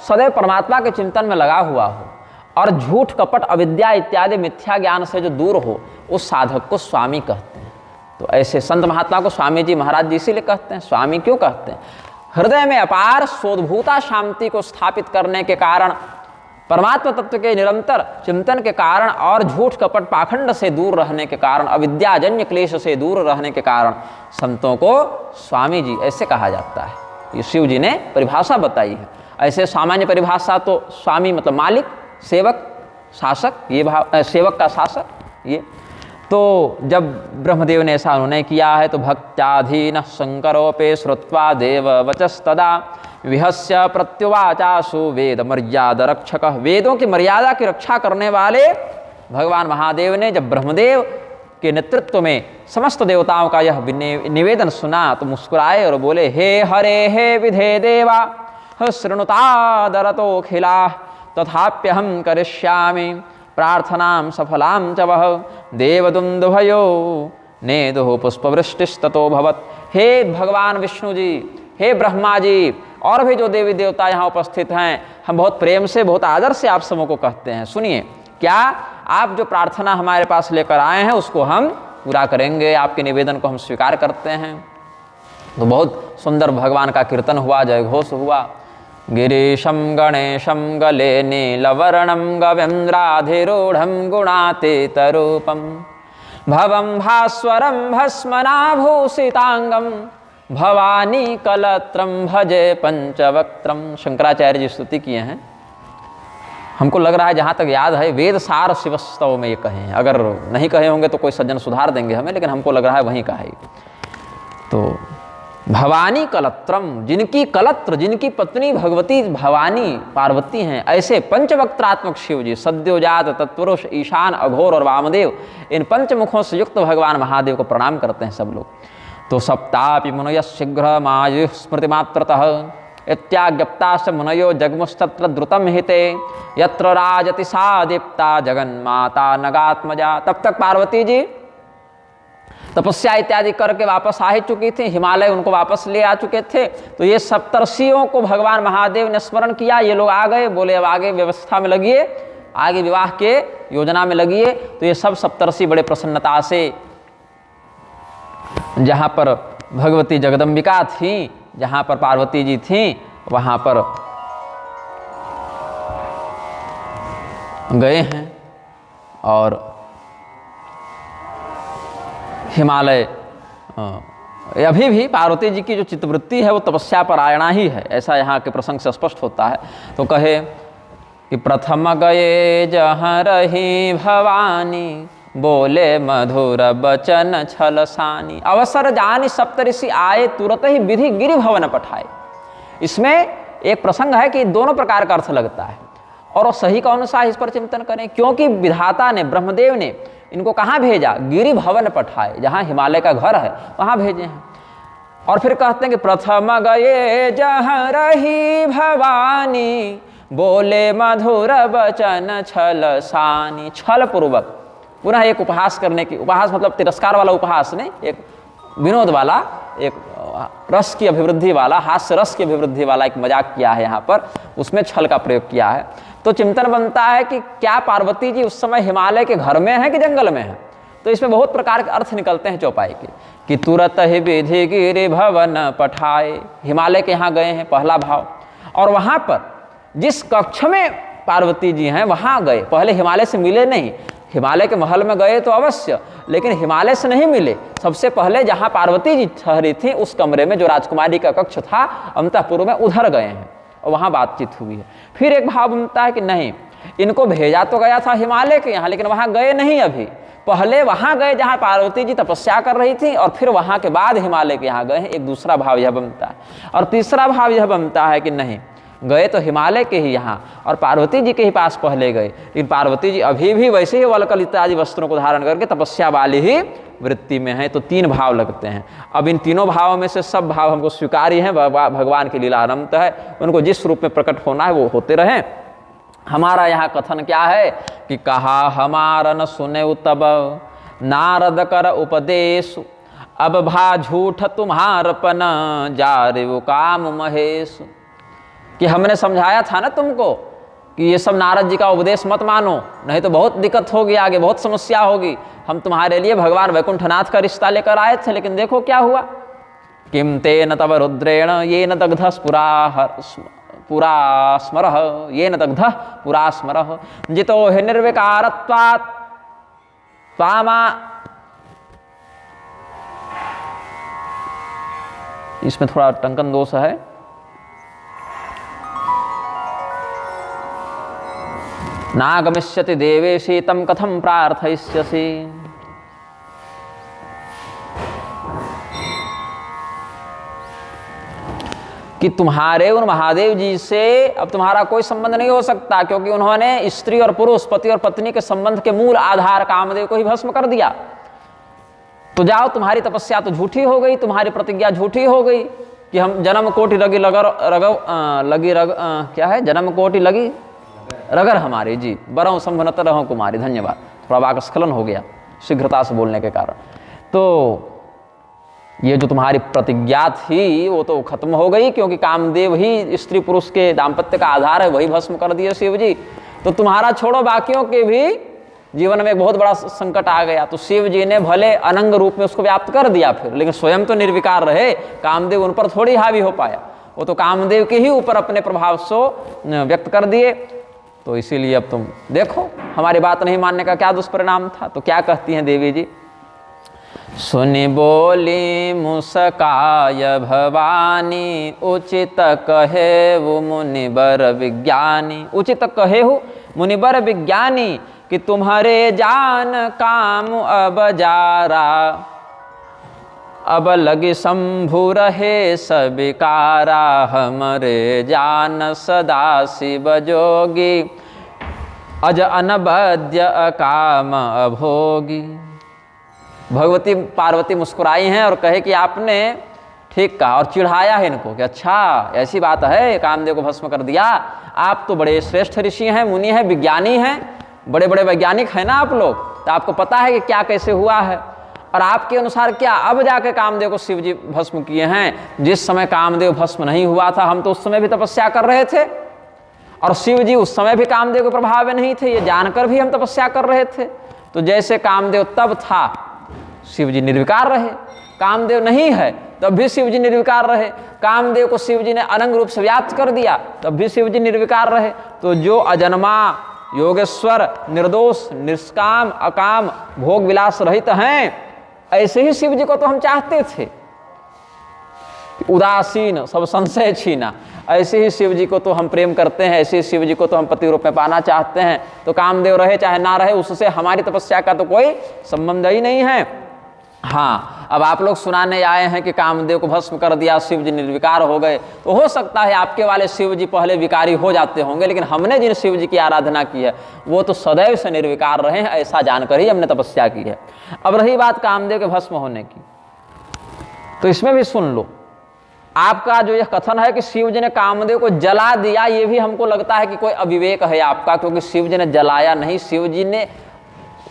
सदैव परमात्मा के चिंतन में लगा हुआ हो और झूठ कपट अविद्या इत्यादि मिथ्या ज्ञान से जो दूर हो, उस साधक को स्वामी कहते हैं। तो ऐसे संत महात्मा को स्वामी जी महाराज जी इसीलिए कहते हैं। स्वामी क्यों कहते हैं? हृदय में अपार सोद्भूता शांति को स्थापित करने के कारण, परमात्मा तत्व के निरंतर चिंतन के कारण और झूठ कपट पाखंड से दूर रहने के कारण, अविद्याजन्य क्लेश से दूर रहने के कारण संतों को स्वामी जी ऐसे कहा जाता है। ये शिव जी ने परिभाषा बताई है। ऐसे सामान्य परिभाषा तो स्वामी मतलब मालिक, सेवक, शासक, ये भाव, सेवक का शासक ये। तो जब ब्रह्मदेव ने ऐसा अनुनय किया है तो भक्त्याधीन शंकरोपे श्रुत्वा देव वचस्तदा विहस्य प्रत्युवाचासु वेद मर्यादा रक्षक। वेदों की मर्यादा की रक्षा करने वाले भगवान महादेव ने जब ब्रह्मदेव के नेतृत्व में समस्त देवताओं का यह निवेदन सुना तो मुस्कुराए और बोले, हे हरे हे विधे देवा शृणुतादरतो खिला तथाप्यहं करिष्यामि प्रार्थनां सफलां च वह। देवदुन्दुभयो नेदुः पुष्पवृष्टिस्ततो भवत्। हे भगवान विष्णु जी, हे ब्रह्मा जी, और भी जो देवी देवता यहाँ उपस्थित हैं, हम बहुत प्रेम से, बहुत आदर से आप सबों को कहते हैं, सुनिए, क्या आप जो प्रार्थना हमारे पास लेकर आए हैं उसको हम पूरा करेंगे, आपके निवेदन को हम स्वीकार करते हैं। तो बहुत सुंदर भगवान का कीर्तन हुआ, जय घोष हुआ। गिरीशं गणेशं गले नीलवर्णं गवेन्द्राधिरूढ़ं गुणातीतरूपं भवं भास्वरं भस्मनाभूषितांगं भवानी कलत्रं भजे पंचवक्त्रं। शंकराचार्य जी स्तुति किए हैं। हमको लग रहा है, जहाँ तक याद है, वेद सार शिवस्तव में ये कहे हैं। अगर नहीं कहे होंगे तो कोई सज्जन सुधार देंगे हमें, लेकिन हमको लग रहा है वहीं का है। तो भवानी कलत्रम, जिनकी कलत्र, जिनकी पत्नी भगवती भवानी पार्वती हैं, ऐसे पंचवक्त्रात्मक शिव जी, सद्योजात, तत्पुरुष, ईशान, अघोर और वामदेव, इन पंचमुखों से युक्त भगवान महादेव को प्रणाम करते हैं सब लोग। तो सप्तापि मुनय शीघ्र मायु स्मृति मात्रतः इत्याज्ञप्ताश्च मुनयो जगमुस्तत्र द्रुतम हिते यत्र राजति सा दीप्ता जगन्माता नगात्मजा। तब तक पार्वती जी तपस्या इत्यादि करके वापस आ ही चुकी थी, हिमालय उनको वापस ले आ चुके थे। तो ये सप्तर्षियों को भगवान महादेव ने स्मरण किया, ये लोग आ गए, बोले अब आगे व्यवस्था में लगिए, आगे विवाह के योजना में लगिए। तो ये सब सप्तर्षि बड़े प्रसन्नता से, जहाँ पर भगवती जगदम्बिका थी, जहाँ पर पार्वती जी थी, वहाँ पर गए हैं। और हिमालय अभी भी पार्वती जी की जो चित्तवृत्ति है वो तपस्या पर आयणा ही है, ऐसा यहाँ के प्रसंग से स्पष्ट होता है। तो कहे कि प्रथम गए जहाँ रही भवानी बोले मधुर बचन छलसानी अवसर जानी सप्तऋषि आए तुरत ही विधि गिरि भवन पठाए। इसमें एक प्रसंग है कि दोनों प्रकार का अर्थ लगता है, और सही कौन सा है इस पर चिंतन करें। क्योंकि विधाता ने, ब्रह्मदेव ने इनको कहाँ भेजा? गिरि भवन पठाए, जहाँ हिमालय का घर है वहाँ भेजे हैं। और फिर कहते हैं कि प्रथम गए जहाँ रही भवानी बोले मधुर बचन छलसानी। छल पूर्वक पुनः एक उपहास करने की, उपहास मतलब तिरस्कार वाला उपहास नहीं, एक विनोद वाला, एक रस की अभिवृद्धि वाला, हास्य रस की अभिवृद्धि वाला एक मजाक किया है यहाँ पर, उसमें छल का प्रयोग किया है। तो चिंतन बनता है कि क्या पार्वती जी उस समय हिमालय के घर में हैं कि जंगल में हैं? तो इसमें बहुत प्रकार के अर्थ निकलते हैं चौपाई के, कि तुरत ही विधि गिरि भवन पठाए, हिमालय के यहाँ गए हैं, पहला भाव। और वहाँ पर जिस कक्ष में पार्वती जी हैं वहाँ गए, पहले हिमालय से मिले नहीं, हिमालय के महल में गए तो अवश्य, लेकिन हिमालय से नहीं मिले। सबसे पहले जहाँ पार्वती जी ठहरी थी उस कमरे में जो राजकुमारी का कक्ष था अंतःपुर में, उधर गए हैं और वहाँ बातचीत हुई है। फिर एक भाव बनता है कि नहीं, इनको भेजा तो गया था हिमालय के यहाँ, लेकिन वहाँ गए नहीं, अभी पहले वहाँ गए जहाँ पार्वती जी तपस्या कर रही थी, और फिर वहाँ के बाद हिमालय के यहाँ गए हैं। एक दूसरा भाव यह बनता है। और तीसरा भाव यह बनता है कि नहीं, गए तो हिमालय के ही यहाँ और पार्वती जी के ही पास पहले गए, लेकिन पार्वती जी अभी भी वैसे ही वल्कल इत्यादि वस्त्रों को धारण करके तपस्या वाली ही वृत्ति में है। तो तीन भाव लगते हैं। अब इन तीनों भावों में से सब भाव हमको स्वीकार्य हैं, भगवान की लीला अनंत है, उनको जिस रूप में प्रकट होना है वो होते रहें। हमारा यहाँ कथन क्या है कि कहा हमारा न सुने तब नारद कर उपदेश, अब भा झूठ तुम्हारपन जारे वो काम महेश। कि हमने समझाया था ना तुमको कि ये सब नारद जी का उपदेश मत मानो, नहीं तो बहुत दिक्कत होगी, आगे बहुत समस्या होगी। हम तुम्हारे लिए भगवान वैकुंठनाथ का रिश्ता लेकर आए थे, लेकिन देखो क्या हुआ। किम तेन तव रुद्रेण ये न दग्धस पुरा स्मरः, ये न दग्धः पुरा स्मरः जितो हि निर्विकारत्वात् त्वामा। इसमें थोड़ा टंकन दोष है। नागमिष्यति देवेशी तम कथम प्रार्थयिष्यसि। कि तुम्हारे उन महादेव जी से अब तुम्हारा कोई संबंध नहीं हो सकता, क्योंकि उन्होंने स्त्री और पुरुष, पति और पत्नी के संबंध के मूल आधार कामदेव को ही भस्म कर दिया। तो जाओ, तुम्हारी तपस्या तो झूठी हो गई, तुम्हारी प्रतिज्ञा झूठी हो गई कि हम जन्म कोटि लगी क्या है, जन्म कोटि लगी रगर हमारी जी बरहूं संभनत रहूं कुमारी। धन्यवाद, थोड़ा वाक्स्खलन हो गया शीघ्रता से बोलने के कारण। तो ये जो तुम्हारी प्रतिज्ञा थी वो तो खत्म हो गई, क्योंकि कामदेव ही स्त्री पुरुष के दाम्पत्य का आधार है, वही भस्म कर दिए शिव जी। तो तुम्हारा छोड़ो, बाकियों के भी जीवन में एक बहुत बड़ा संकट आ गया। तो शिव जी ने भले अनंग रूप में उसको व्याप्त कर दिया फिर, लेकिन स्वयं तो निर्विकार रहे, कामदेव उन पर थोड़ी हावी हो पाया, वो तो कामदेव के ही ऊपर अपने प्रभाव से व्यक्त कर दिए। तो इसीलिए अब तुम देखो हमारी बात नहीं मानने का क्या दुष्परिणाम था। तो क्या कहती हैं देवी जी, सुनि बोली मुस्काय भवानी, उचित कहे वो मुनिबर विज्ञानी। उचित कहे हो मुनिबर विज्ञानी, कि तुम्हारे जान काम अब जारा, अब लगी शंभु रहे सबिकारा, हमरे जान सदा शिव जोगी, अज अनबद्य अकाम अभोगी। भगवती पार्वती मुस्कुराई हैं और कहे कि आपने ठीक कहा, और चिढ़ाया है इनको कि अच्छा ऐसी बात है, कामदेव को भस्म कर दिया। आप तो बड़े श्रेष्ठ ऋषि हैं, मुनि हैं, विज्ञानी हैं, बड़े बड़े वैज्ञानिक हैं ना आप लोग, तो आपको पता है कि क्या कैसे हुआ है। और आपके अनुसार क्या अब जाके कामदेव को शिव जी भस्म किए हैं? जिस समय कामदेव भस्म नहीं हुआ था, हम तो उस समय भी तपस्या कर रहे थे, और शिव जी उस समय भी कामदेव के प्रभाव में नहीं थे, ये जानकर भी हम तपस्या कर रहे थे। तो जैसे कामदेव तब था, शिव जी निर्विकार रहे, कामदेव नहीं है तब भी शिव जी निर्विकार रहे, कामदेव को शिव जी ने अनंग रूप से व्याप्त कर दिया तब भी शिव जी निर्विकार रहे। तो जो अजन्मा, योगेश्वर, निर्दोष, निष्काम, अकाम, भोग विलास रहित हैं, ऐसे ही शिव जी को तो हम चाहते थे। उदासीन, सब संशय छीना, ऐसे ही शिव जी को तो हम प्रेम करते हैं, ऐसे ही शिव जी को तो हम पति रूप में पाना चाहते हैं। तो कामदेव रहे चाहे ना रहे, उससे हमारी तपस्या का तो कोई संबंध ही नहीं है। हाँ, अब आप लोग सुनाने आए हैं कि कामदेव को भस्म कर दिया, शिव जी निर्विकार हो गए। तो हो सकता है आपके वाले शिव जी पहले विकारी हो जाते होंगे, लेकिन हमने जिन शिव जी की आराधना की है वो तो सदैव से निर्विकार रहे हैं, ऐसा जानकर ही हमने तपस्या की है। अब रही बात कामदेव के भस्म होने की, तो इसमें भी सुन लो। आपका जो यह कथन है कि शिव जी ने कामदेव को जला दिया, ये भी हमको लगता है कि कोई अविवेक है आपका, क्योंकि शिव जी ने जलाया नहीं, शिव जी ने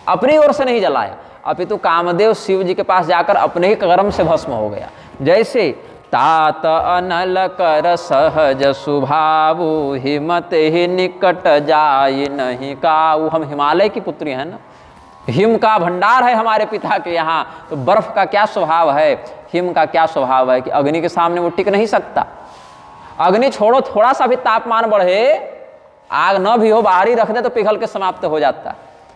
अपनी ओर से नहीं जलाया, अपितु कामदेव शिव जी के पास जाकर अपने ही कर्म से भस्म हो गया। जैसे तात अनल कर सहज सुभावु, हिमत ही निकट जाय नहीं काऊ। हम हिमालय की पुत्री हैं ना, हिम का भंडार है हमारे पिता के यहाँ, तो बर्फ का क्या स्वभाव है, हिम का क्या स्वभाव है कि अग्नि के सामने वो टिक नहीं सकता। अग्नि छोड़ो, थोड़ा सा भी तापमान बढ़े, आग न भी हो, बाहर ही रख दे तो पिघल के समाप्त हो जाता है,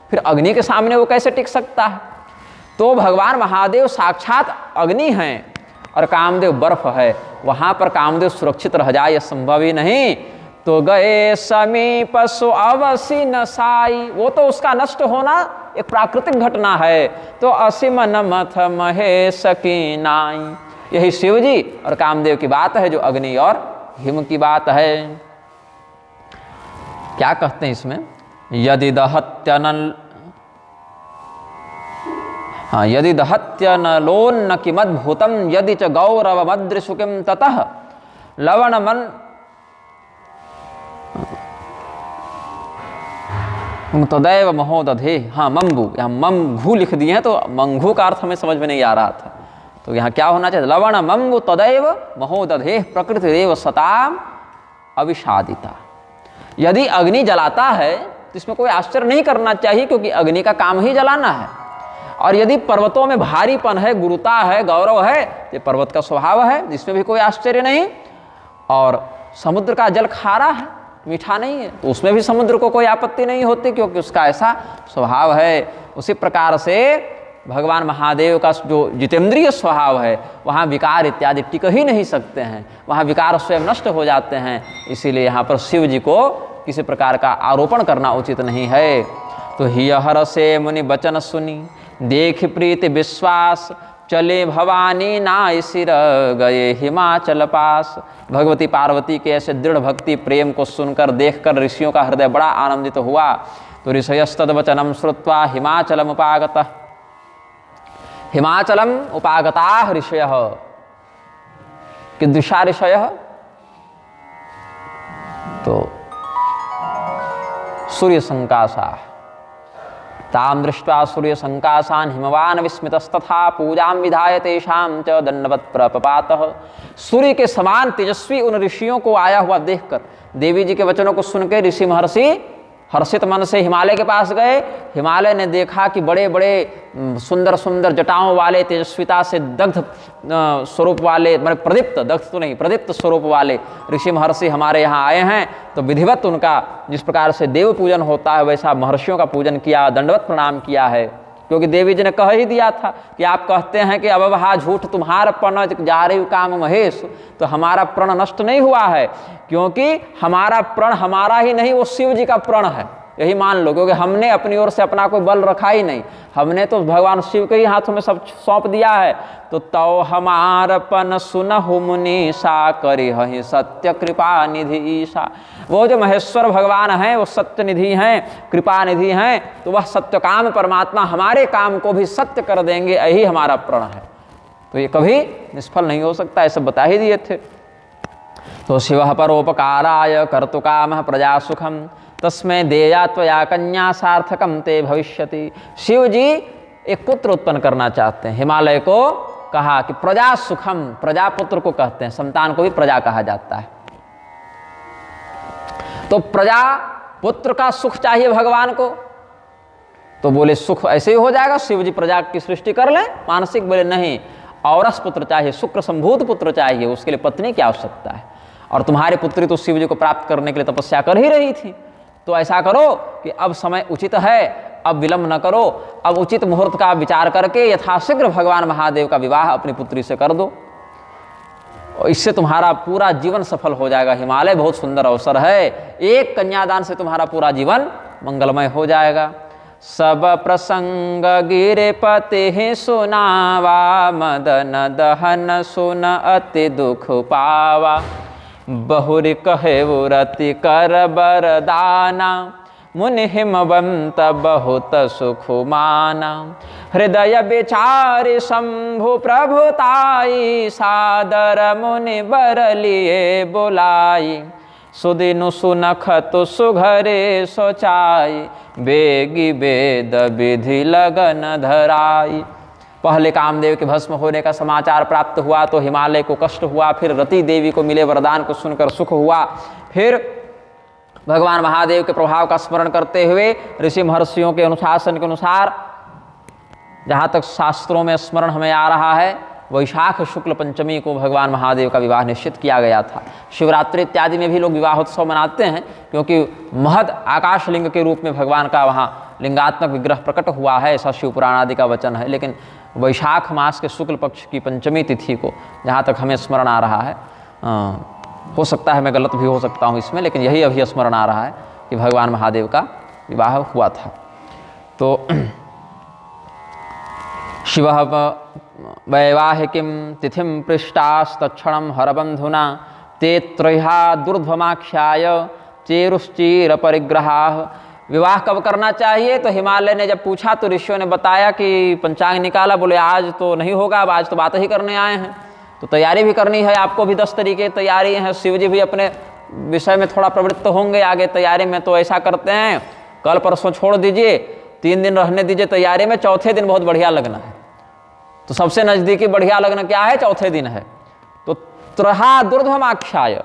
फिर अग्नि के सामने वो कैसे टिक सकता है। तो भगवान महादेव साक्षात अग्नि हैं और कामदेव बर्फ है, वहां पर कामदेव सुरक्षित रह जाए यह संभव ही नहीं। तो गए समीप सो अवसि नसाई, वो तो उसका नष्ट होना एक प्राकृतिक घटना है। तो असीम नमथ महेश की नाई, यही शिव जी और कामदेव की बात है, जो अग्नि और हिम की बात है। क्या कहते हैं इसमें, यदि दहत्यनल, हाँ, यदि दहत्यनलोन्न किमद्भुतम, यदि च गौरव मद्रिशुकिम ततः लवण मन तदैव महोदधे। हाँ, मंगू, यहाँ मंगू लिख दिए हैं, तो मंगू का अर्थ हमें समझ में नहीं आ रहा था, तो यहाँ क्या होना चाहिए, लवण मंगू तदैव महोदधे प्रकृतिरेव सताम अविषादिता। यदि अग्नि जलाता है तो इसमें कोई आश्चर्य नहीं करना चाहिए, क्योंकि अग्नि का काम ही जलाना है। और यदि पर्वतों में भारीपन है, गुरुता है, गौरव है, ये पर्वत का स्वभाव है, इसमें भी कोई आश्चर्य नहीं। और समुद्र का जल खारा है, मीठा नहीं है, तो उसमें भी समुद्र को कोई आपत्ति नहीं होती, क्योंकि उसका ऐसा स्वभाव है। उसी प्रकार से भगवान महादेव का जो जितेंद्रिय स्वभाव है, वहाँ विकार इत्यादि टिक ही नहीं सकते हैं, वहाँ विकार स्वयं नष्ट हो जाते हैं। इसीलिए यहाँ पर शिव जी को किसी प्रकार का आरोपण करना उचित नहीं है। तो हियहर से मुनि वचन सुनी, देख प्रीति विश्वास, चले भवानी नाय सिर गए हिमाचल पास। भगवती पार्वती के ऐसे दृढ़ भक्ति प्रेम को सुनकर, देखकर ऋषियों का हृदय बड़ा आनंदित हुआ। तो ऋषयस्तद्वचनम श्रुत्वा हिमाचलम उपागतः, हिमाचलम उपागताः ऋषयः। कीदृशा ऋषयः, तो सूर्य संकाशाः, ताम दृष्ट्वा सूर्य संकाशान हिमवान विस्मितस्तथा पूजां विधाय तेषां च दंडवत् प्रपपातः। सूर्य के समान तेजस्वी उन ऋषियों को आया हुआ देखकर देवी जी के वचनों को सुनकर ऋषि महर्षि हर्षित मन से हिमालय के पास गए। हिमालय ने देखा कि बड़े बड़े सुंदर सुंदर जटाओं वाले, तेजस्विता से दग्ध स्वरूप वाले, मतलब प्रदीप्त, दग्ध तो नहीं, प्रदीप्त स्वरूप वाले ऋषि महर्षि हमारे यहाँ आए हैं। तो विधिवत उनका जिस प्रकार से देव पूजन होता है वैसा महर्षियों का पूजन किया, दंडवत प्रणाम किया है। क्योंकि देवी जी ने कह ही दिया था कि आप कहते हैं कि अब वहा झूठ तुम्हारा प्रण जा रही काम महेश, तो हमारा प्रण नष्ट नहीं हुआ है, क्योंकि हमारा प्रण हमारा ही नहीं, वो शिव जी का प्रण है, यही मान लो। क्योंकि हमने अपनी ओर से अपना कोई बल रखा ही नहीं, हमने तो भगवान शिव के ही हाथों में सब सौंप दिया है। तो तौ हमारपन सुनहु मुनीषा करी हहि सत्य कृपा निधि ईशा। वो जो महेश्वर भगवान हैं वो सत्य निधि हैं, कृपा निधि हैं, तो वह सत्य काम परमात्मा हमारे काम को भी सत्य कर देंगे, यही हमारा प्रण है। तो ये कभी निष्फल नहीं हो सकता, ऐसे बता ही दिए थे। तो शिव परोपकाराय कर्तुकामः प्रजा सुखम तस्मै देया त्वया कन्या सार्थकम ते भविष्यति। शिव जी एक पुत्र उत्पन्न करना चाहते हैं। हिमालय को कहा कि प्रजा सुखम, प्रजा पुत्र को कहते हैं, संतान को भी प्रजा कहा जाता है। तो प्रजा पुत्र का सुख चाहिए भगवान को, तो बोले सुख ऐसे ही हो जाएगा, शिव जी प्रजा की सृष्टि कर ले मानसिक। बोले नहीं, औरस पुत्र चाहिए, शुक्र संभूत पुत्र चाहिए, उसके लिए पत्नी की आवश्यकता है। और तुम्हारी पुत्री तो शिव जी को प्राप्त करने के लिए तपस्या कर ही रही थी, तो ऐसा करो कि अब समय उचित है, अब विलंब न करो, अब उचित मुहूर्त का विचार करके यथाशीघ्र भगवान महादेव का विवाह अपनी पुत्री से कर दो, और इससे तुम्हारा पूरा जीवन सफल हो जाएगा। हिमालय बहुत सुंदर अवसर है, एक कन्यादान से तुम्हारा पूरा जीवन मंगलमय हो जाएगा। सब प्रसंग गिरिपति सुनावा, मदन दहन सुन अति दुख पावा। बहुरी कहे व्रति कर बरदाना, मुनि हिमवंत बहुत सुख माना। हृदय विचारि शंभु प्रभुताई, सादर मुनि बर लिए बुलाई। सुदिनु सुनखत सुघरे सोचाई, बेगी वेद विधि लगन धराई। पहले कामदेव के भस्म होने का समाचार प्राप्त हुआ तो हिमालय को कष्ट हुआ, फिर रति देवी को मिले वरदान को सुनकर सुख हुआ, फिर भगवान महादेव के प्रभाव का स्मरण करते हुए ऋषि महर्षियों के अनुशासन के अनुसार, जहाँ तक शास्त्रों में स्मरण हमें आ रहा है, वैशाख शुक्ल पंचमी को भगवान महादेव का विवाह निश्चित किया गया था। शिवरात्रि इत्यादि में भी लोग विवाहोत्सव मनाते हैं, क्योंकि महद आकाशलिंग के रूप में भगवान का वहाँ लिंगात्मक विग्रह प्रकट हुआ है, ऐसा शिव पुराण आदि का वचन है। लेकिन वैशाख मास के शुक्ल पक्ष की पंचमी तिथि को जहाँ तक हमें स्मरण आ रहा है, हो सकता है मैं गलत भी हो सकता हूँ इसमें, लेकिन यही अभी स्मरण आ रहा है कि भगवान महादेव का विवाह हुआ था। तो शिव वैवाहिकीं तिथिं पृष्टास्तक्षणं हरबंधुना, ते त्रह्या दुर्ध्वमाख्याय चेरुश्चीर परिग्रहाः। विवाह कब करना चाहिए? तो हिमालय ने जब पूछा तो ऋषियों ने बताया कि पंचांग निकाला, बोले आज तो नहीं होगा, अब आज तो बात ही करने आए हैं, तो तैयारी भी करनी है, आपको भी 10 तरीके तैयारी है। शिव जी भी अपने विषय में थोड़ा प्रवृत्त होंगे आगे तैयारी में, तो ऐसा करते हैं कल परसों छोड़ दीजिए, 3 दिन रहने दीजिए तैयारी में, चौथे दिन बहुत बढ़िया लगना है। तो सबसे नज़दीकी बढ़िया लगना क्या है? चौथे दिन है। तो त्रहा दुर्ध्वमाख्याय,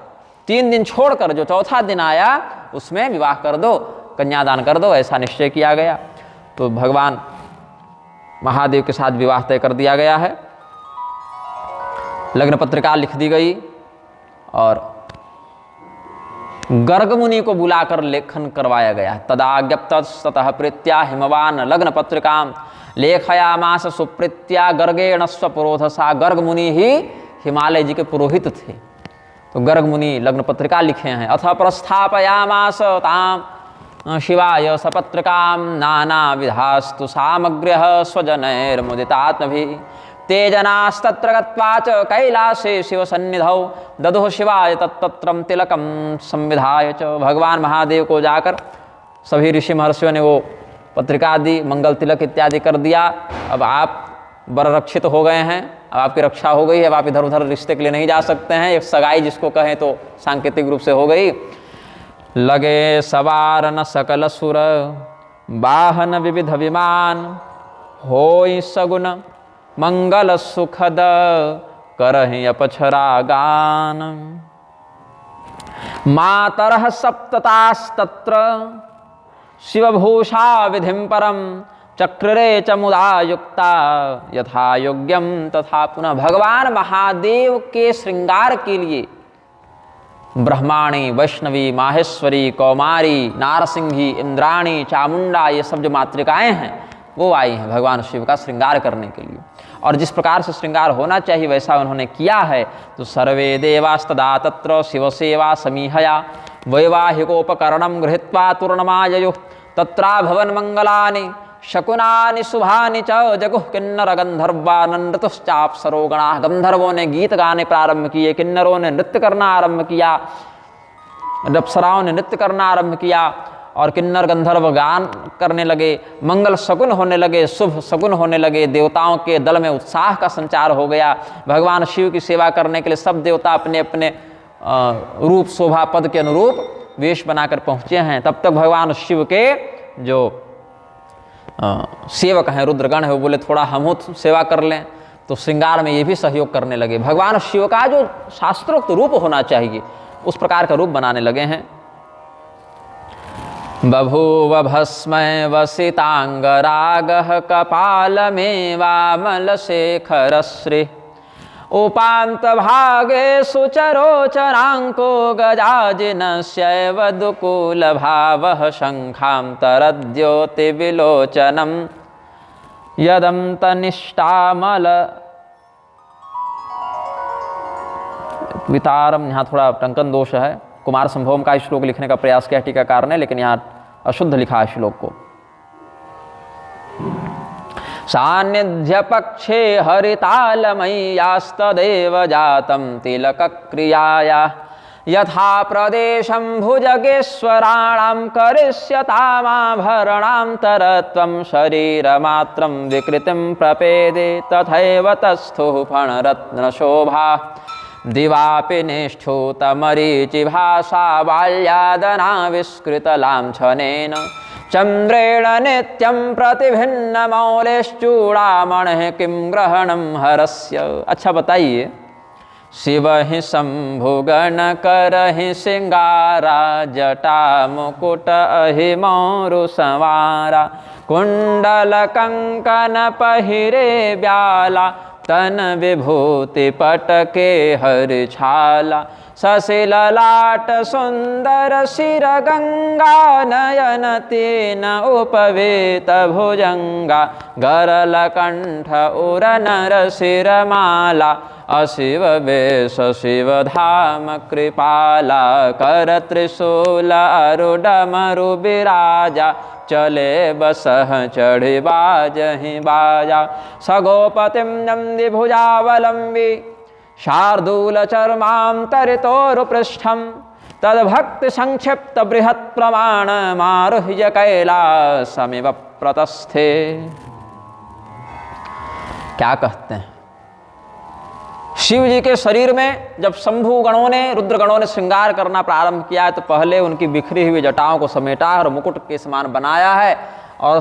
3 दिन छोड़कर जो चौथा दिन आया उसमें विवाह कर दो, कन्यादान कर दो, ऐसा निश्चय किया गया। तो भगवान महादेव के साथ विवाह तय कर दिया गया है। लग्न पत्रिका लिख दी गई और गर्ग मुनि को बुलाकर लेखन करवाया गया। तदाज्ञप्तस्ततः प्रीत्या हिमवान लग्न पत्रिकां लेखयामास सुप्रीत्या गर्गेण स्वपुरोधसा। गर्ग मुनि ही हिमालय जी के पुरोहित थे, तो गर्ग मुनि लग्न पत्रिका लिखे हैं। अथ प्रस्थापयामास ताम शिवाय सपत्रिकां नाना विधास्तु सामग्र्यः स्वजनैर्मुदितात्मभिः। ते जनास्तत्र गत्वा च कैलासे शिव सन्निधौ ददुः शिवाय तत्तत्रं तिलकं संविधाय च। भगवान महादेव को जाकर सभी ऋषि महर्षियों ने वो पत्रिका दी, मंगल तिलक इत्यादि कर दिया। अब आप वर रक्षित हो गए हैं, अब आपकी रक्षा हो गई है, अब आप इधर उधर रिश्ते के लिए नहीं जा सकते हैं। एक सगाई जिसको कहें तो सांकेतिक रूप से हो गई। लगे सवार न सकल सुर वाहन विविध विमान, होई सगुन मंगल सुखद, करहि अपछरा गान। मातरः सप्ततास्तत्र, शिवभूषा विधिं परम, चक्ररे च मुदा युक्ता, यथा योग्यम तथा पुनः। भगवान महादेव के श्रृंगार के लिए ब्रह्माणी, वैष्णवी, माहेश्वरी, कौमारी, नारसिंही, इंद्राणी, चामुंडा, ये सब जो मातृकाएं हैं वो आई हैं भगवान शिव का श्रृंगार करने के लिए। और जिस प्रकार से श्रृंगार होना चाहिए वैसा उन्होंने किया है। तो सर्वे देवास्तदा तत्र शिव सेवा समीहया, वैवाहिकोपकरणं गृहीत्वा तूर्णमाययुः, तत्रा भवन मंगलानि शकुनानि शुभानि च, जगुः किन्नर गंधर्वानृतुश्चाप्सरो गणाः। गंधर्वों ने गीत गाने प्रारंभ किए, किन्नरों ने नृत्य करना आरंभ किया, अप्सराओं ने नृत्य करना आरंभ किया, और किन्नर गंधर्व गान करने लगे, मंगल शकुन होने लगे, शुभ शकुन होने लगे। देवताओं के दल में उत्साह का संचार हो गया। भगवान शिव की सेवा करने के लिए सब देवता अपने अपने रूप शोभा पद के अनुरूप वेश बनाकर पहुँचे हैं। तब तक भगवान शिव के जो सेवक हैं, रुद्रगण है, वो बोले थोड़ा हम सेवा कर लें। तो श्रृंगार में ये भी सहयोग करने लगे। भगवान शिव का जो शास्त्रोक्त रूप होना चाहिए उस प्रकार का रूप बनाने लगे हैं। बभूव भस्मय वसितांगरागः, कपालमेवामलशेखरश्री, उपांत भागे सुचरोचरांको, गजाजिनस्यैव दुकूल भावः, शंखां तरद्योति विलोचनं, यदंतनिष्ठामल वितारम। यहाँ थोड़ा टंकन दोष है। कुमार संभवम का श्लोक लिखने का प्रयास किया टीकाकार ने, लेकिन यहाँ अशुद्ध लिखा है श्लोक को। सान्निध्य पक्षे हरितालमय्यास्तदेव जातं तिलक क्रियाया, यथा प्रदेशं भुजगेश्वराणां करिष्यतामाभरणां तरत्वं, शरीरमात्रं विकृतिं प्रपेदे तथैव तस्थुः फणरत्नशोभा, दिवापि निष्ठूतमरीचिभाषा, बाल्यादनाविष्कृतलाञ्छनेन, चंद्रेण नित्यं प्रतिभिन्नमौलेश्चूड़ामणिः, किं ग्रहणं हरस्य। अच्छा बताइए, शिव ही शंभुगण करहि सिंगारा, जटा मुकुट अहि मौरु संवारा, कुंडल कंकन पहिरे ब्याला, तन विभूति पटके हर छाला, सशिललाट सुंदर शिर गंगा, नयन तीन उपवेत भुजंगा, गरल कंठ उर नर शिरमाला, अशिव वेश शिव धाम कृपाला, कर त्रिशूल अरुडमरु विराजा, चले बसह चढ़ी बाजहि बाजा, सगोपतिं नंदि भुजावलंबी, शार्दूल चर्मांतरितोरुपृष्ठं, तद्भक्ति संक्षिप्त बृहत् प्रमाण, मारुह्य कैलासमिव प्रतस्थे। क्या कहते हैं, शिव जी के शरीर में जब शंभु गणों ने, रुद्र गणों ने श्रृंगार करना प्रारंभ किया है तो पहले उनकी बिखरी हुई जटाओं को समेटा और मुकुट के समान बनाया है और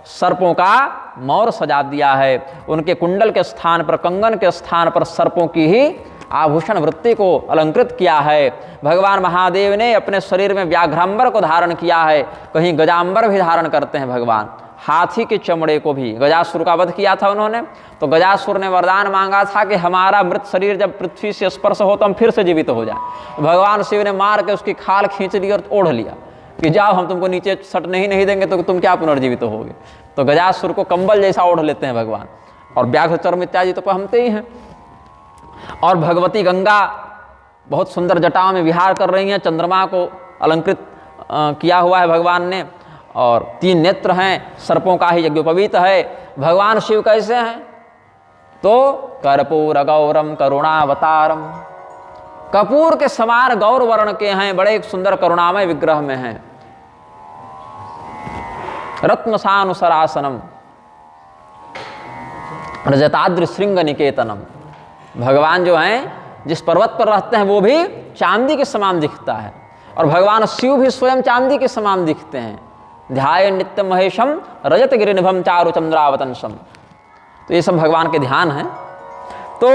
सर्पों का मौर सजा दिया है। उनके कुंडल के स्थान पर, कंगन के स्थान पर सर्पों की ही आभूषण वृत्ति को अलंकृत किया है। भगवान महादेव ने अपने शरीर में व्याघ्रांबर को धारण किया है, कहीं गजांबर भी धारण करते हैं भगवान। हाथी के चमड़े को भी, गजासुर का वध किया था उन्होंने, तो गजासुर ने वरदान मांगा था कि हमारा मृत शरीर जब पृथ्वी से स्पर्श हो तो हम फिर से जीवित हो जाए। तो भगवान शिव ने मार के उसकी खाल खींच ली और ओढ़ लिया कि जाओ, हम तुमको नीचे सट नहीं देंगे तो तुम क्या पुनर्जीवित होगे। तो गजासुर को कंबल जैसा ओढ़ लेते हैं भगवान, और व्याघ्र चर्म इत्यादि तो पहनते ही हैं। और भगवती गंगा बहुत सुंदर जटाओं में विहार कर रही हैं, चंद्रमा को अलंकृत किया हुआ है भगवान ने, और 3 नेत्र हैं, सर्पों का ही यज्ञोपवीत है। भगवान शिव कैसे हैं, तो कर्पूर गौरम करुणावतारम, कपूर के समान गौर वर्ण के हैं, बड़े एक सुंदर करुणामय विग्रह में हैं। रत्नसानुसरासनम रजताद्रि श्रृंग निकेतनम, भगवान जो हैं जिस पर्वत पर रहते हैं वो भी चांदी के समान दिखता है, और भगवान शिव भी स्वयं चांदी के समान दिखते हैं। ध्याय नित्य महेशम रजत गिरिनिभम चारु चंद्रावतंसम। तो ये सब भगवान के ध्यान हैं। तो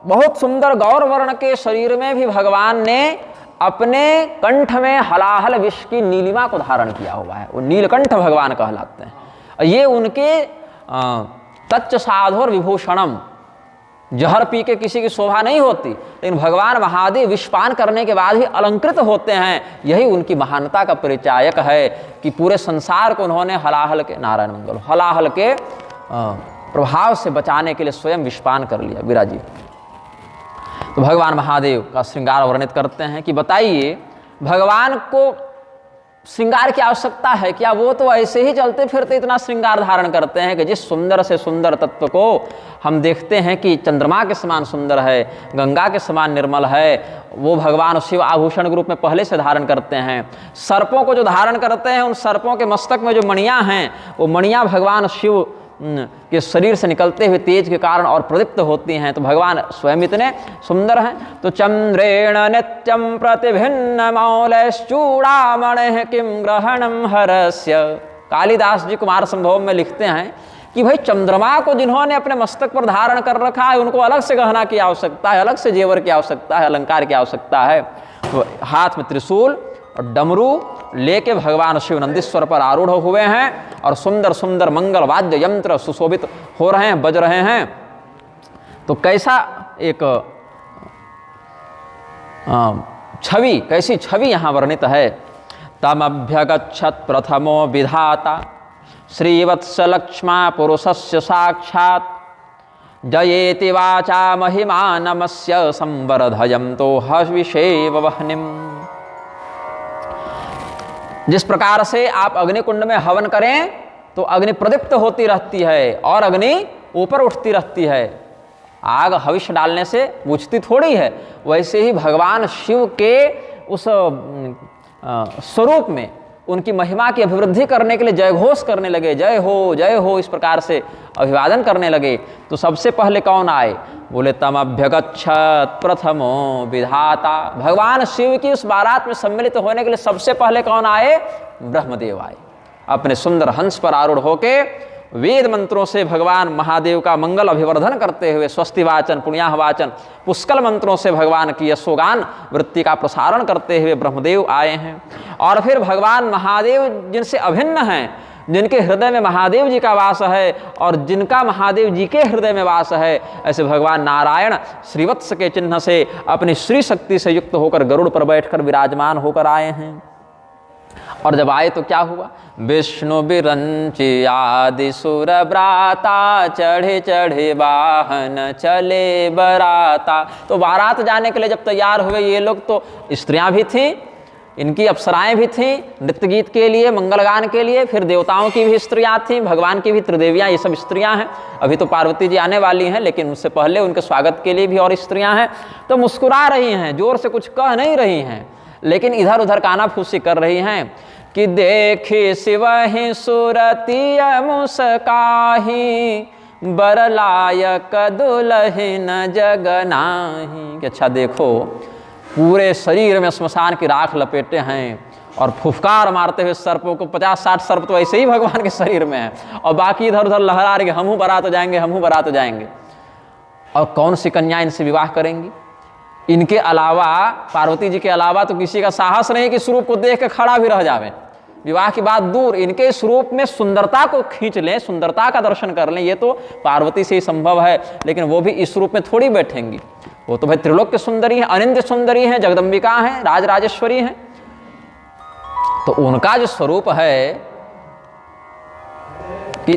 बहुत सुंदर गौर वर्ण के शरीर में भी भगवान ने अपने कंठ में हलाहल विष की नीलिमा को धारण किया हुआ है। वो नीलकंठ भगवान कहलाते हैं। ये उनके तच्च साधोर विभूषणम, जहर पी के किसी की शोभा नहीं होती, लेकिन भगवान महादेव विषपान करने के बाद ही अलंकृत होते हैं। यही उनकी महानता का परिचायक है कि पूरे संसार को उन्होंने हलाहल के, नारायण मंगल, हलाहल के प्रभाव से बचाने के लिए स्वयं विषपान कर लिया विराजी। तो भगवान महादेव का श्रृंगार वर्णित करते हैं कि बताइए भगवान को श्रृंगार की आवश्यकता है क्या? वो तो ऐसे ही चलते फिरते इतना श्रृंगार धारण करते हैं कि जिस सुंदर से सुंदर तत्व को हम देखते हैं कि चंद्रमा के समान सुंदर है, गंगा के समान निर्मल है, वो भगवान शिव आभूषण के रूप में पहले से धारण करते हैं। सर्पों को जो धारण करते हैं, उन सर्पों के मस्तक में जो मणियाँ हैं, वो मणियाँ भगवान शिव के शरीर से निकलते हुए तेज के कारण और प्रदीप्त होती हैं। तो भगवान स्वयं इतने सुंदर हैं। तो चंद्रेण नित्यं प्रतिभिन्न मौलश्चूड़ामणिः किं ग्रहणं हरस्य। कालिदास जी कुमार संभव में लिखते हैं कि भाई चंद्रमा को जिन्होंने अपने मस्तक पर धारण कर रखा है, उनको अलग से गहना की आवश्यकता है, अलग से जेवर की आवश्यकता है, अलंकार की आवश्यकता है। तो हाथ में त्रिशूल और डमरू लेके भगवान शिव नंदीश्वर पर आरूढ़ हुए हैं और सुंदर सुंदर मंगल वाद्य यंत्र सुशोभित हो रहे हैं, बज रहे हैं। तो कैसा एक छवि, कैसी छवि यहाँ वर्णित है। तमभ्यगच्छत् प्रथमो विधाता श्रीवत्स लक्ष्मा पुरुषस्य साक्षात् जयेति वाचा महिमा नमस्य संवर्धयं तो हविषेव वह्निम्। जिस प्रकार से आप अग्निकुंड में हवन करें तो अग्नि प्रदीप्त होती रहती है और अग्नि ऊपर उठती रहती है, आग हविष्य डालने से बुझती थोड़ी है। वैसे ही भगवान शिव के उस स्वरूप में उनकी महिमा की अभिवृद्धि करने के लिए जयघोष करने लगे, जय हो इस प्रकार से अभिवादन करने लगे। तो सबसे पहले कौन आए? बोले तमभ्यगच्छत् प्रथमो विधाता। भगवान शिव की उस बारात में सम्मिलित होने के लिए सबसे पहले कौन आए? ब्रह्मदेव आए। अपने सुंदर हंस पर आरूढ़ होके वेद मंत्रों से भगवान महादेव का मंगल अभिवर्धन करते हुए स्वस्ति वाचन, पुण्याह वाचन, पुष्कल मंत्रों से भगवान की यशोगान वृत्ति का प्रसारण करते हुए ब्रह्मदेव आए हैं। और फिर भगवान महादेव जिनसे अभिन्न हैं, जिनके हृदय में महादेव जी का वास है और जिनका महादेव जी के हृदय में वास है, ऐसे भगवान नारायण श्रीवत्स के चिन्ह से अपनी श्री शक्ति से युक्त होकर गरुड़ पर बैठकर विराजमान होकर आए हैं। और जब आए तो क्या हुआ? विष्णु बिरंची आदि सुर ब्राता, चढ़े चढ़े वाहन चले बराता। तो बारात जाने के लिए जब तैयार हुए ये लोग, तो स्त्रियां भी थीं, इनकी अप्सराएं भी थीं नृत्य गीत के लिए, मंगलगान के लिए। फिर देवताओं की भी स्त्रियां थीं, भगवान की भी त्रिदेवियां, ये सब स्त्रियां हैं। अभी तो पार्वती जी आने वाली हैं, लेकिन उससे पहले उनके स्वागत के लिए भी और स्त्रियां हैं। तो मुस्कुरा रही हैं, जोर से कुछ कह नहीं रही हैं, लेकिन इधर उधर कानाफूसी कर रही हैं कि देखे शिवहि सुरतिय मुस्काही, बरलायक दुल्हन जगनाही। कि अच्छा देखो, पूरे शरीर में श्मशान की राख लपेटे हैं और फुफकार मारते हुए सर्पों को 50-60 सर्प तो ऐसे ही भगवान के शरीर में है, और बाकी इधर उधर लहरा रही, हमहू बारात जाएंगे, हमहू बारात जाएंगे। और कौन सी कन्या इनसे विवाह करेंगी? इनके अलावा, पार्वती जी के अलावा तो किसी का साहस नहीं कि स्वरूप को देख के खड़ा भी रह जावे। विवाह की बात दूर, इनके स्वरूप में सुंदरता को खींच लें, सुंदरता का दर्शन कर लें, ये तो पार्वती से ही संभव है। लेकिन वो भी इस रूप में थोड़ी बैठेंगी, वो तो भाई त्रिलोक्य सुंदरी है, अनिंद्य सुंदरी है, जगदम्बिका है, राजराजेश्वरी है। तो उनका जो स्वरूप है कि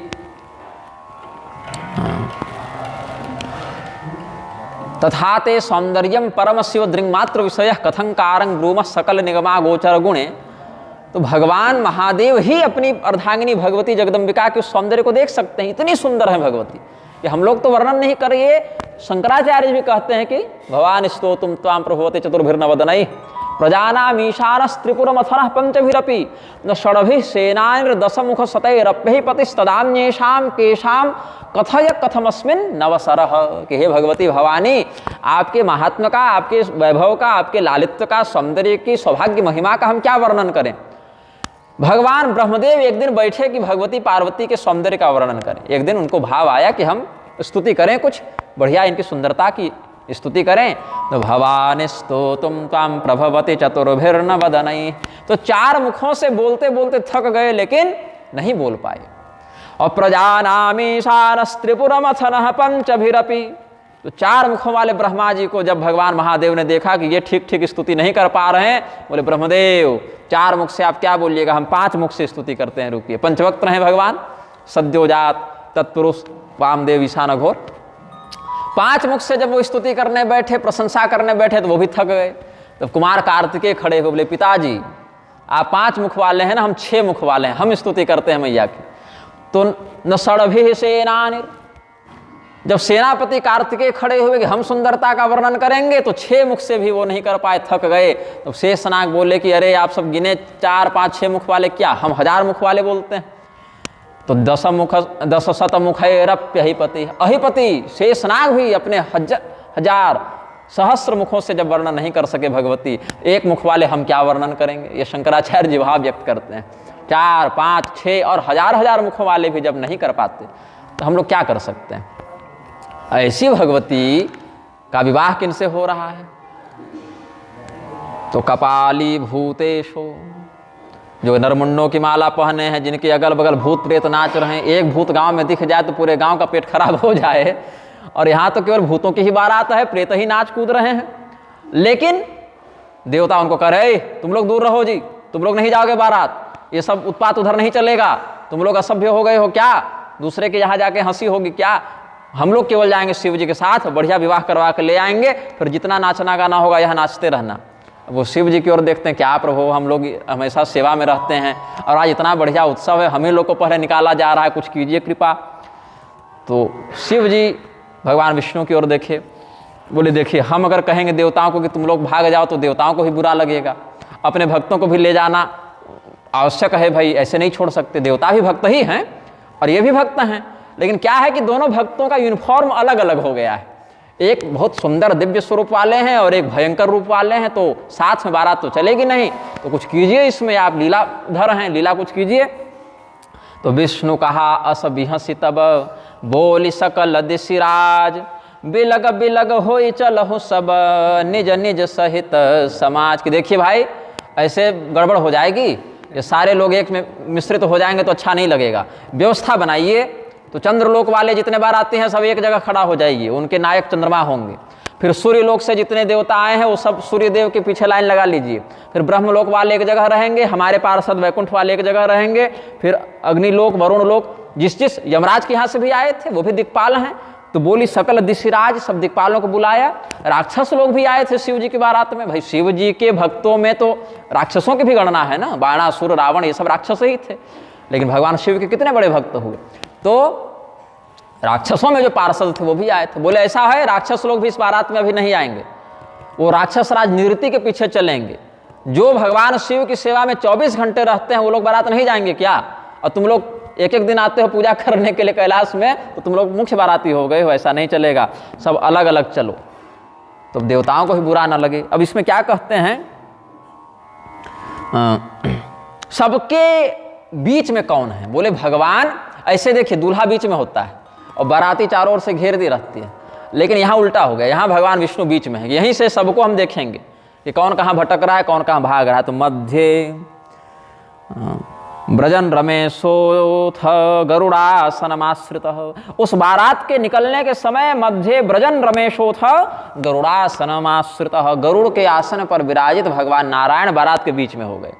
तथा ते सौंदर्यम परम शिव दृंगमात्र विषय कथंकारं ग्रूम सकल निगमा गोचर गुणे। तो भगवान महादेव ही अपनी अर्धांगिनी भगवती जगदम्बिका के सौंदर्य को देख सकते हैं, इतनी सुंदर है भगवती। ये हम लोग तो वर्णन नहीं करेंगे। शंकराचार्य भी कहते हैं कि भवान स्तोतुम त्वां प्रभवते चतुर्भिर्नवदनैः प्रजानामीशानस् त्रिपुरमथनः पंचभिरपि न षड्भिः सेनानिर्दशमुख सतैरप्यहि पतिस्तदान्येषां केषां कथय कथमस्मिन् नवसरः। कि हे भगवती भवानी, आपके महात्म का, आपके वैभव का, आपके लालित्य का, सौंदर्य की, सौभाग्य महिमा का हम क्या वर्णन करें। भगवान ब्रह्मदेव एक दिन बैठे कि भगवती पार्वती के सौंदर्य का वर्णन करें। एक दिन उनको भाव आया कि हम स्तुति करें, कुछ बढ़िया इनकी सुंदरता की स्तुति करें। तो भवान स्तोतुम त्वां प्रभवति चतुर्भिर्न वदनै, तो 4 मुखों से बोलते बोलते थक गए लेकिन नहीं बोल पाए। और प्रजानामीशानस्त्रिपुरमथनः पंचभिरपि, तो 4 मुखों वाले ब्रह्मा जी को जब भगवान महादेव ने देखा कि ये ठीक ठीक स्तुति नहीं कर पा रहे हैं, बोले ब्रह्मदेव 4 मुख से आप क्या बोलिएगा, हम 5 मुख से स्तुति करते हैं, रुकिए। पंचवक्त हैं भगवान, सद्योजात, तत्पुरुष, वामदेव, ईशान, अघोर। 5 मुख से जब वो स्तुति करने बैठे, प्रशंसा करने बैठे, तो वो भी थक गए। तो कुमार कार्तिकेय खड़े हुए, बोले पिताजी आप 5 मुख वाले हैं ना, हम 6 मुख वाले हैं, हम स्तुति करते हैं मैया की। तो न षड्भिः सेनानिर्, जब सेनापति कार्तिकेय खड़े हुए कि हम सुंदरता का वर्णन करेंगे, तो 6 मुख से भी वो नहीं कर पाए, थक गए। तो शेषनाग बोले कि अरे आप सब गिने 4, 5, 6 मुख वाले, क्या हम 1000 मुख वाले बोलते हैं। तो 10 शतमुखैरप्यहिपति, अहिपति शेषनाग भी अपने 1000 सहस्र मुखों से जब वर्णन नहीं कर सके भगवती, 1 मुख वाले हम क्या वर्णन करेंगे। ये शंकराचार्य जी भाव व्यक्त करते हैं। 4, 5, 6 और 1000 मुखों वाले भी जब नहीं कर पाते, तो हम लोग क्या कर सकते हैं। ऐसी भगवती का विवाह किनसे हो रहा है। तो कपाली भूतेशो, जो नरमुंडों की माला पहने हैं, जिनके अगल बगल भूत प्रेत नाच रहे हैं। एक भूत गांव में दिख जाए तो पूरे गांव का पेट खराब हो जाए, और यहाँ तो केवल भूतों की ही बारात है, प्रेत ही नाच कूद रहे हैं। लेकिन देवता उनको कह रहे तुम लोग दूर रहो जी, तुम लोग नहीं जाओगे बारात, ये सब उत्पात उधर नहीं चलेगा, तुम लोग असभ्य हो गए हो क्या, दूसरे के यहाँ जाके हंसी होगी क्या। हम लोग केवल जाएंगे शिव जी के साथ, बढ़िया विवाह करवा कर ले आएंगे, फिर जितना नाचना गाना होगा यहाँ नाचते रहना। वो शिव जी की ओर देखते हैं, क्या प्रभु हम लोग हमेशा सेवा में रहते हैं और आज इतना बढ़िया उत्सव है, हमें लोग को पहले निकाला जा रहा है, कुछ कीजिए कृपा। तो शिव जी भगवान विष्णु की ओर देखे, बोले देखिए हम अगर कहेंगे देवताओं को कि तुम लोग भाग जाओ, तो देवताओं को भी बुरा लगेगा, अपने भक्तों को भी ले जाना आवश्यक है भाई, ऐसे नहीं छोड़ सकते। देवता भी भक्त ही हैं और ये भी भक्त हैं, लेकिन क्या है कि दोनों भक्तों का यूनिफॉर्म अलग अलग हो गया है। एक बहुत सुंदर दिव्य स्वरूप वाले हैं और एक भयंकर रूप वाले हैं, तो साथ में बारात तो चलेगी नहीं, तो कुछ कीजिए इसमें, आप लीलाधर हैं, लीला कुछ कीजिए। तो विष्णु कहा अस बिहसी तब बोली सकल दिशिराज, बिलग बिलग होई चलहु सब निज निज सहित समाज। की देखिए भाई ऐसे गड़बड़ हो जाएगी, ये सारे लोग एक में मिश्रित हो जाएंगे तो अच्छा नहीं लगेगा। व्यवस्था बनाइए, तो चंद्रलोक वाले जितने बार आते हैं सब एक जगह खड़ा हो जाएगी, उनके नायक चंद्रमा होंगे। फिर सूर्यलोक से जितने देवता आए हैं वो सब सूर्यदेव के पीछे लाइन लगा लीजिए। फिर ब्रह्मलोक वाले एक जगह रहेंगे, हमारे पार्षद वैकुंठ वाले एक जगह रहेंगे। फिर अग्निलोक, वरुण लोक, जिस यमराज के यहाँ से भी आए थे वो भी दिक्पाल हैं। तो बोली सकल दिशिराज, सब दिक्पालों को बुलाया। राक्षस लोग भी आए थे शिव जी की बारात में। भाई शिव जी के भक्तों में तो राक्षसों की भी गणना है ना, बाणासुर, रावण, ये सब राक्षस ही थे, लेकिन भगवान शिव के कितने बड़े भक्त हुए। तो राक्षसों में जो पार्षद थे वो भी आए थे। बोले ऐसा है राक्षस लोग भी इस बारात में अभी नहीं आएंगे, वो राक्षस राज निवृत्ति के पीछे चलेंगे। जो भगवान शिव की सेवा में 24 घंटे रहते हैं वो लोग बारात नहीं जाएंगे क्या। और तुम लोग एक एक दिन आते हो पूजा करने के लिए कैलाश में, तो तुम लोग मुख्य बाराती हो गए हो, ऐसा नहीं चलेगा, सब अलग अलग चलो। तो देवताओं को भी बुरा ना लगे। अब इसमें क्या कहते हैं, सबके बीच में कौन है। बोले भगवान, ऐसे देखिए दूल्हा बीच में होता है और बाराती चारों ओर से घेर दी रहती है, लेकिन यहाँ उल्टा हो गया, यहाँ भगवान विष्णु बीच में है। यहीं से सबको हम देखेंगे कि कौन कहाँ भटक रहा है, कौन कहाँ भाग रहा है। तो मध्य ब्रजन रमेशोथ गरुड़ासनमाश्रित, उस बारात के निकलने के समय मध्य ब्रजन रमेशोथ गरुड़ासनमाश्रित, गरुड़ के आसन पर विराजित भगवान नारायण बारात के बीच में हो गए।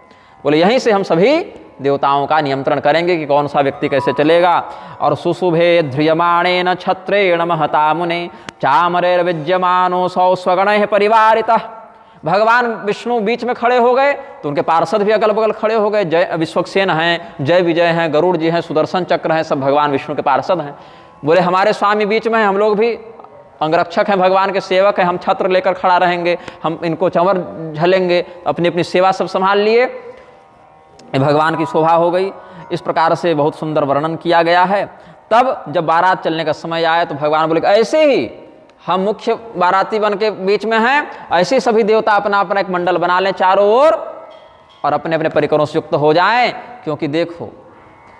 बोले यहीं से हम सभी देवताओं का नियंत्रण करेंगे कि कौन सा व्यक्ति कैसे चलेगा। और सुशुभे ध्रियमाणेन छत्रेण महता मुने चामरेर विद्यमानो सौ स्वगणैः परिवारितः। भगवान विष्णु बीच में खड़े हो गए तो उनके पार्षद भी अगल बगल खड़े हो गए। जय विश्वक्सेन हैं, जय विजय हैं, गरुड़ जी हैं, सुदर्शन चक्र हैं, सब भगवान विष्णु के पार्षद हैं। बोले हमारे स्वामी बीच में हैं, हम लोग भी अंगरक्षक हैं, भगवान के सेवक हैं, हम छत्र लेकर खड़ा रहेंगे, हम इनको चंवर झलेंगे, अपनी अपनी सेवा सब संभाल लिए। भगवान की शोभा हो गई। इस प्रकार से बहुत सुंदर वर्णन किया गया है। तब जब बारात चलने का समय आया तो भगवान बोले ऐसे ही हम मुख्य बाराती बन के बीच में हैं, ऐसे ही सभी देवता अपना अपना एक मंडल बना लें चारों ओर और अपने अपने परिकरों से युक्त हो जाएं। क्योंकि देखो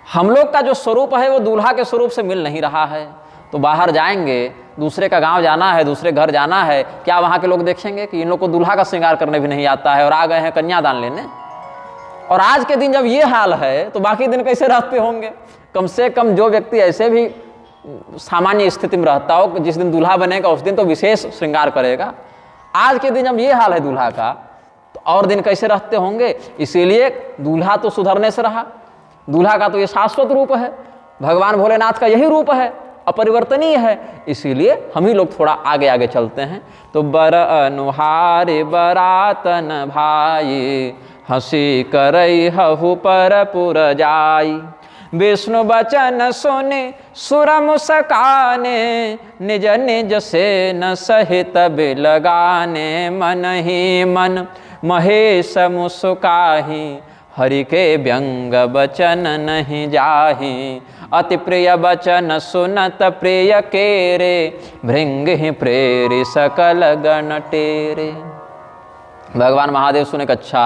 हम लोग का जो स्वरूप है वो दूल्हा के स्वरूप से मिल नहीं रहा है। तो बाहर जाएंगे, दूसरे का गांव जाना है, दूसरे घर जाना है, क्या वहाँ के लोग देखेंगे कि इन लोग को दूल्हा का श्रृंगार करने भी नहीं आता है और आ गए हैं कन्यादान लेने। और आज के दिन जब ये हाल है तो बाकी दिन कैसे रहते होंगे। कम से कम जो व्यक्ति ऐसे भी सामान्य स्थिति में रहता हो, जिस दिन दूल्हा बनेगा उस दिन तो विशेष श्रृंगार करेगा। आज के दिन जब ये हाल है दूल्हा का, तो और दिन कैसे रहते होंगे। इसीलिए दूल्हा तो सुधरने से रहा, दूल्हा का तो ये शाश्वत रूप है, भगवान भोलेनाथ का यही रूप है, अपरिवर्तनीय है। इसीलिए हम ही लोग थोड़ा आगे आगे चलते हैं। तो बर अनुहारे बरातन भाई, हंसी करई हहु पर पुर जाई। विष्णु बचन सुने सुर मुस्काने, निज निज से न सहित बिलगाने। मन ही मन महेश मुस्काही, हरि के व्यंग बचन नहीं जाही। अति प्रिय बचन सुनत प्रिय केरे, भृंग ही प्रेरि सकल गण टेरे। भगवान महादेव सुने कि अच्छा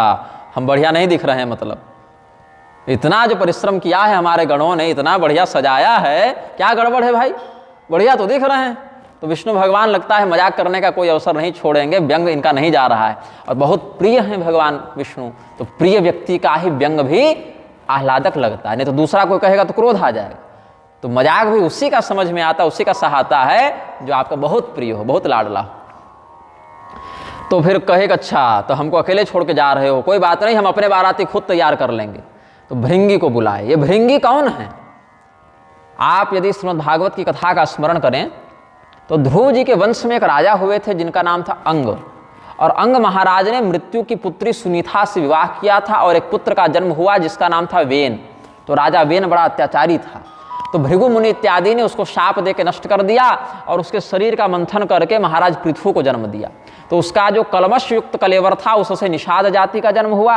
हम बढ़िया नहीं दिख रहे हैं, मतलब इतना जो परिश्रम किया है हमारे गणों ने, इतना बढ़िया सजाया है, क्या गड़बड़ है भाई, बढ़िया तो दिख रहे हैं। तो विष्णु भगवान लगता है मजाक करने का कोई अवसर नहीं छोड़ेंगे, व्यंग इनका नहीं जा रहा है। और बहुत प्रिय हैं भगवान विष्णु, तो प्रिय व्यक्ति का ही व्यंग भी आह्लादक लगता है, नहीं तो दूसरा कोई कहेगा तो क्रोध आ जाएगा। तो मजाक भी उसी का समझ में आता, उसी का सहाता है जो आपका बहुत प्रिय हो, बहुत लाडला हो। तो फिर कहेगा अच्छा तो हमको अकेले छोड़ के जा रहे हो, कोई बात नहीं, हम अपने बाराती खुद तैयार कर लेंगे। तो भृंगी को बुलाए। ये भृंगी कौन है? आप यदि श्रीमद् भागवत की कथा का स्मरण करें तो ध्रुव जी के वंश में एक राजा हुए थे जिनका नाम था अंग। और अंग महाराज ने मृत्यु की पुत्री सुनीता से विवाह किया था और एक पुत्र का जन्म हुआ जिसका नाम था वेन। तो राजा वेन बड़ा अत्याचारी था, तो भृगु मुनि इत्यादि ने उसको शाप दे के नष्ट कर दिया और उसके शरीर का मंथन करके महाराज पृथु को जन्म दिया। तो उसका जो कलमश युक्त कलेवर था उससे निषाद जाति का जन्म हुआ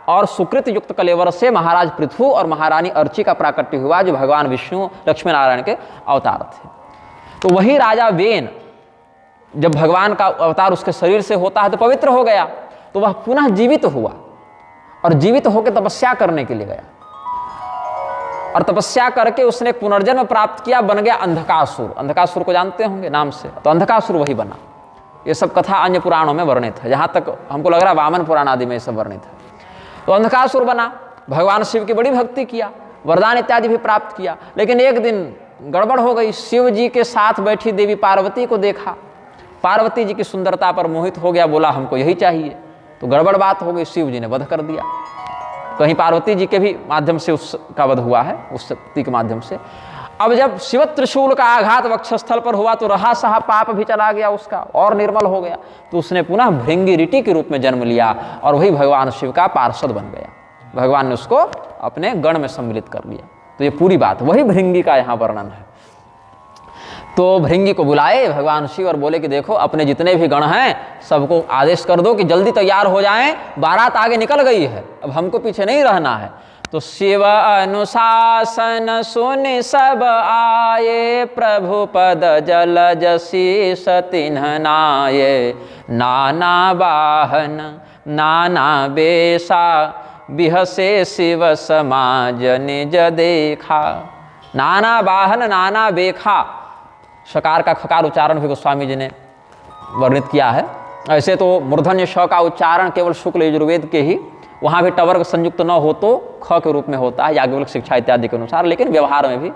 और सुकृत युक्त कलेवर से महाराज पृथु और महारानी अर्ची का प्राकट्य हुआ, जो भगवान विष्णु लक्ष्मी नारायण के अवतार थे। तो वही राजा वेन जब भगवान का अवतार उसके शरीर से होता है तो पवित्र हो गया, तो वह पुनः जीवित हुआ और जीवित होकर तपस्या करने के लिए गया और तपस्या करके उसने पुनर्जन्म प्राप्त किया, बन गया अंधकासुर। अंधकासुर को जानते होंगे नाम से, तो अंधकासुर वही बना। ये सब कथा अन्य पुराणों में वर्णित है, जहाँ तक हमको लग रहा है वामन पुराण आदि में ये सब वर्णित है। तो अंधकासुर बना, भगवान शिव की बड़ी भक्ति किया, वरदान इत्यादि भी प्राप्त किया। लेकिन एक दिन गड़बड़ हो गई, शिव जी के साथ बैठी देवी पार्वती को देखा, पार्वती जी की सुंदरता पर मोहित हो गया, बोला हमको यही चाहिए। तो गड़बड़ बात हो गई, शिव जी ने वध कर दिया। कहीं पार्वती जी के भी माध्यम से उसका वध हुआ है, उस शक्ति के माध्यम से। अब जब शिव त्रिशूल का आघात वक्षस्थल पर हुआ तो रहा सहा पाप भी चला गया उसका और निर्मल हो गया। तो उसने पुनः भृंगी ऋटि के रूप में जन्म लिया और वही भगवान शिव का पार्षद बन गया। भगवान ने उसको अपने गण में सम्मिलित कर लिया। तो ये पूरी बात वही भृंगी का यहाँ वर्णन है। तो भृंगी को बुलाए भगवान शिव और बोले कि देखो अपने जितने भी गण हैं सबको आदेश कर दो कि जल्दी तैयार हो जाएं, बारात आगे निकल गई है, अब हमको पीछे नहीं रहना है। तो शिव अनुशासन सुन सब आए, प्रभु पद जलज शीस तिन्ह नाये। नाना वाहन नाना बेसा, बिहसे शिव समाज निज देखा। नाना वाहन नाना बेखा, शकार का खकार उच्चारण भी गोस्वामी जी ने वर्णित किया है। ऐसे तो मूर्धन्य श का उच्चारण केवल शुक्ल यजुर्वेद के ही, वहाँ भी टवर्ग संयुक्त न हो तो ख के रूप में होता है याज्ञवल्क्य शिक्षा इत्यादि के अनुसार, लेकिन व्यवहार में भी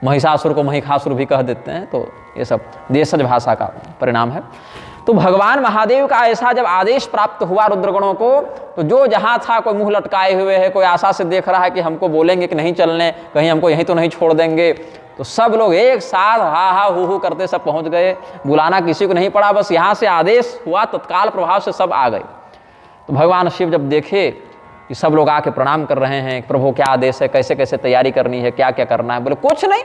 महिषासुर को महिषासुर भी कह देते हैं। तो ये सब देशज भाषा का परिणाम है। तो भगवान महादेव का ऐसा जब आदेश प्राप्त हुआ रुद्रगणों को, तो जो जहाँ था, कोई मुंह लटकाए हुए है, कोई आशा से देख रहा है कि हमको बोलेंगे कि नहीं चलने, कहीं हमको यहीं तो नहीं छोड़ देंगे, तो सब लोग एक साथ हा हा हु हु करते सब पहुंच गए। बुलाना किसी को नहीं पड़ा, बस यहाँ से आदेश हुआ, तत्काल प्रभाव से सब आ गए। तो भगवान शिव जब देखे कि सब लोग आके प्रणाम कर रहे हैं, प्रभु क्या आदेश है, कैसे कैसे तैयारी करनी है, क्या क्या करना है, बोले कुछ नहीं,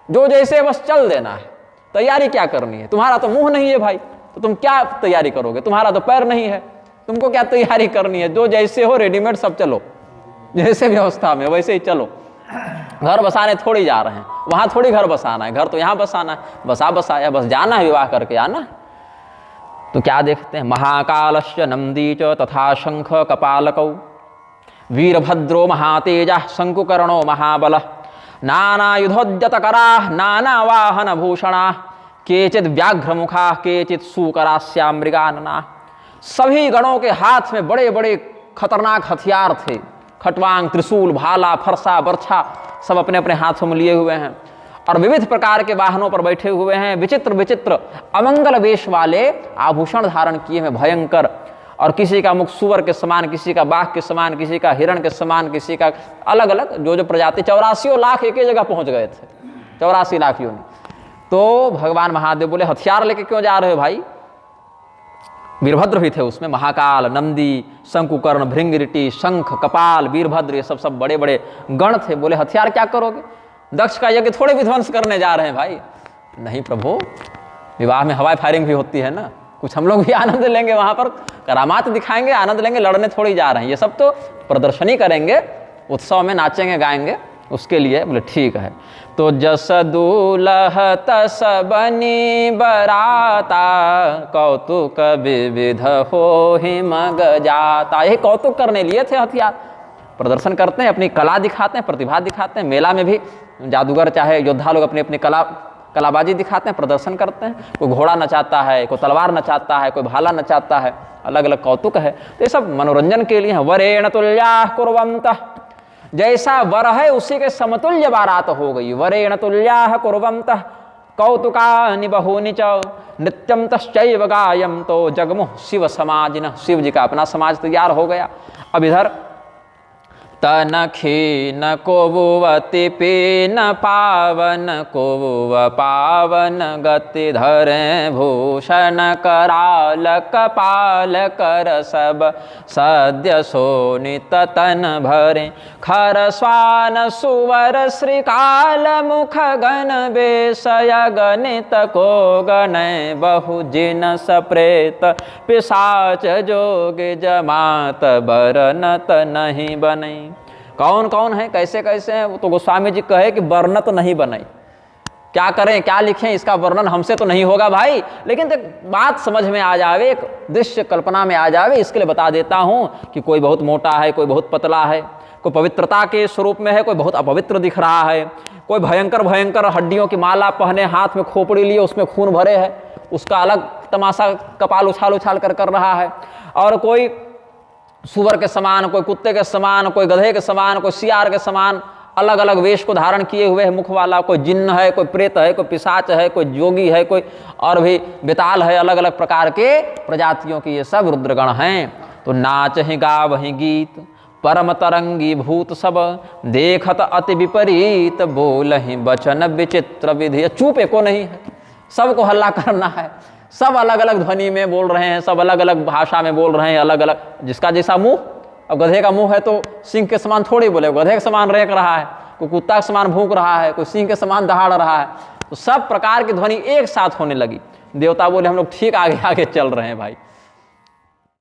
जो जैसे बस चल देना है, तैयारी क्या करनी है, तुम्हारा तो मुंह नहीं है भाई, तो तुम क्या तैयारी करोगे, तुम्हारा तो पैर नहीं है, तुमको क्या तैयारी करनी है, जो जैसे हो रेडीमेड सब चलो, जैसे व्यवस्था में वैसे ही चलो। घर बसाने थोड़ी जा रहे हैं, वहां थोड़ी घर बसाना है, घर तो यहाँ बसाना है, बसाया, बस जाना है, विवाह करके आना है। तो क्या देखते हैं, महाकालश्च नंदी च तथा शंख कपालकौ वीरभद्रो महातेजः शंकुकर्णो महाबलः नानायुधोद्यतकराः नानावाहनभूषणाः केचित् व्याघ्रमुखाः केचित् सूकरास्या मृगाननाः। सभी गणों के हाथ में बड़े बड़े खतरनाक हथियार थे, खटवांग, त्रिशूल, भाला, फरसा, बर्छा, सब अपने अपने हाथों में लिए हुए हैं और विविध प्रकार के वाहनों पर बैठे हुए हैं। विचित्र विचित्र अमंगल वेश वाले आभूषण धारण किए हैं, भयंकर। और किसी का मुख सुअर के समान, किसी का बाघ के समान, किसी का हिरण के समान, किसी का अलग अलग जो जो प्रजाति। 84 लाख एक ही जगह पहुंच गए थे, 84 लाख योनि। तो भगवान महादेव बोले हथियार लेके क्यों जा रहे हो भाई? वीरभद्र भी थे उसमें, महाकाल, नंदी, शंकुकर्ण, भृंगिरिटी, शंख, कपाल, वीरभद्र, ये सब बड़े बड़े गण थे। बोले हथियार क्या करोगे? दक्ष का यज्ञ थोड़े विध्वंस करने जा रहे हैं भाई। नहीं प्रभु, विवाह में हवाई फायरिंग भी होती है ना, कुछ हम लोग भी आनंद लेंगे, वहां पर करामात दिखाएंगे, आनंद लेंगे, लड़ने थोड़ी जा रहे हैं। ये सब तो प्रदर्शनी करेंगे, उत्सव में नाचेंगे गाएंगे, उसके लिए। बोले ठीक है। तो जस दूल्ह तस बनी बराता, कौतुक विविध हो ही मग जाता। यही कौतुक करने लिए थे हथियार। प्रदर्शन करते हैं, अपनी कला दिखाते हैं, प्रतिभा दिखाते हैं। मेला में भी जादूगर चाहे योद्धा लोग अपनी अपनी कलाबाजी दिखाते हैं, प्रदर्शन करते हैं। कोई घोड़ा नचाता है, कोई तलवार नचाता है, कोई भाला नचाता है, अलग अलग कौतुक है। तो ये सब मनोरंजन के लिए है। वरेण तुल्याः कुर्वन्तः, जैसा वर है उसी के समतुल्य बारात हो गई। वरेण तुल्याः कुर्वन्तः कौतुकानि बहूनि च, नित्यं तश्चैव गायन्तो जगमुः शिव समाजिनः। शिव जी का अपना समाज तैयार हो गया। अब इधर तन खीन कोवति पीन पावन कोव पावन गति धरे भूषण कराल कपाल कर सब सद्य सोनित तन भरे। खर स्वान सुवर श्रीकाल मुख गण बेशय गणित को गणय बहु जिन सप्रेत पिशाच जोग जमात बरनत नहीं बने। कौन कौन है, कैसे कैसे हैं, वो तो गोस्वामी जी कहे कि वर्णत नहीं बने। क्या करें, क्या लिखें, इसका वर्णन हमसे तो नहीं होगा भाई, लेकिन एक बात समझ में आ जावे, एक दृश्य कल्पना में आ जावे, इसके लिए बता देता हूं कि कोई बहुत मोटा है, कोई बहुत पतला है, कोई पवित्रता के स्वरूप में है, कोई बहुत अपवित्र दिख रहा है, कोई भयंकर भयंकर हड्डियों की माला पहने, हाथ में खोपड़ी लिए, उसमें खून भरे है, उसका अलग तमाशा कपाल उछाल उछाल कर रहा है। और कोई सुअर के समान, कोई कुत्ते के समान, कोई गधे के समान, कोई सियार के समान, अलग अलग वेश को धारण किए हुए है मुख वाला। कोई जिन्न है, कोई प्रेत है, कोई पिशाच है, कोई जोगी है, कोई और भी बेताल है, अलग अलग प्रकार के प्रजातियों की ये सब रुद्रगण हैं। तो नाच ही गाव ही गीत परम तरंगी भूत सब, देखत अति विपरीत बोल ही वचन विचित्र विधि। चुप एको नहीं है, सबको हल्ला करना है, सब अलग अलग ध्वनि में बोल रहे हैं, सब अलग अलग भाषा में बोल रहे हैं, अलग अलग जिसका जैसा मुंह। अब गधे का मुंह है तो सिंह के समान थोड़ी बोले, गधे के समान रेंक रहा है, कोई कुत्ता के समान भूंक रहा है, कोई सिंह के समान दहाड़ रहा है। तो सब प्रकार की ध्वनि एक साथ होने लगी। देवता बोले हम लोग ठीक आगे आगे चल रहे हैं भाई।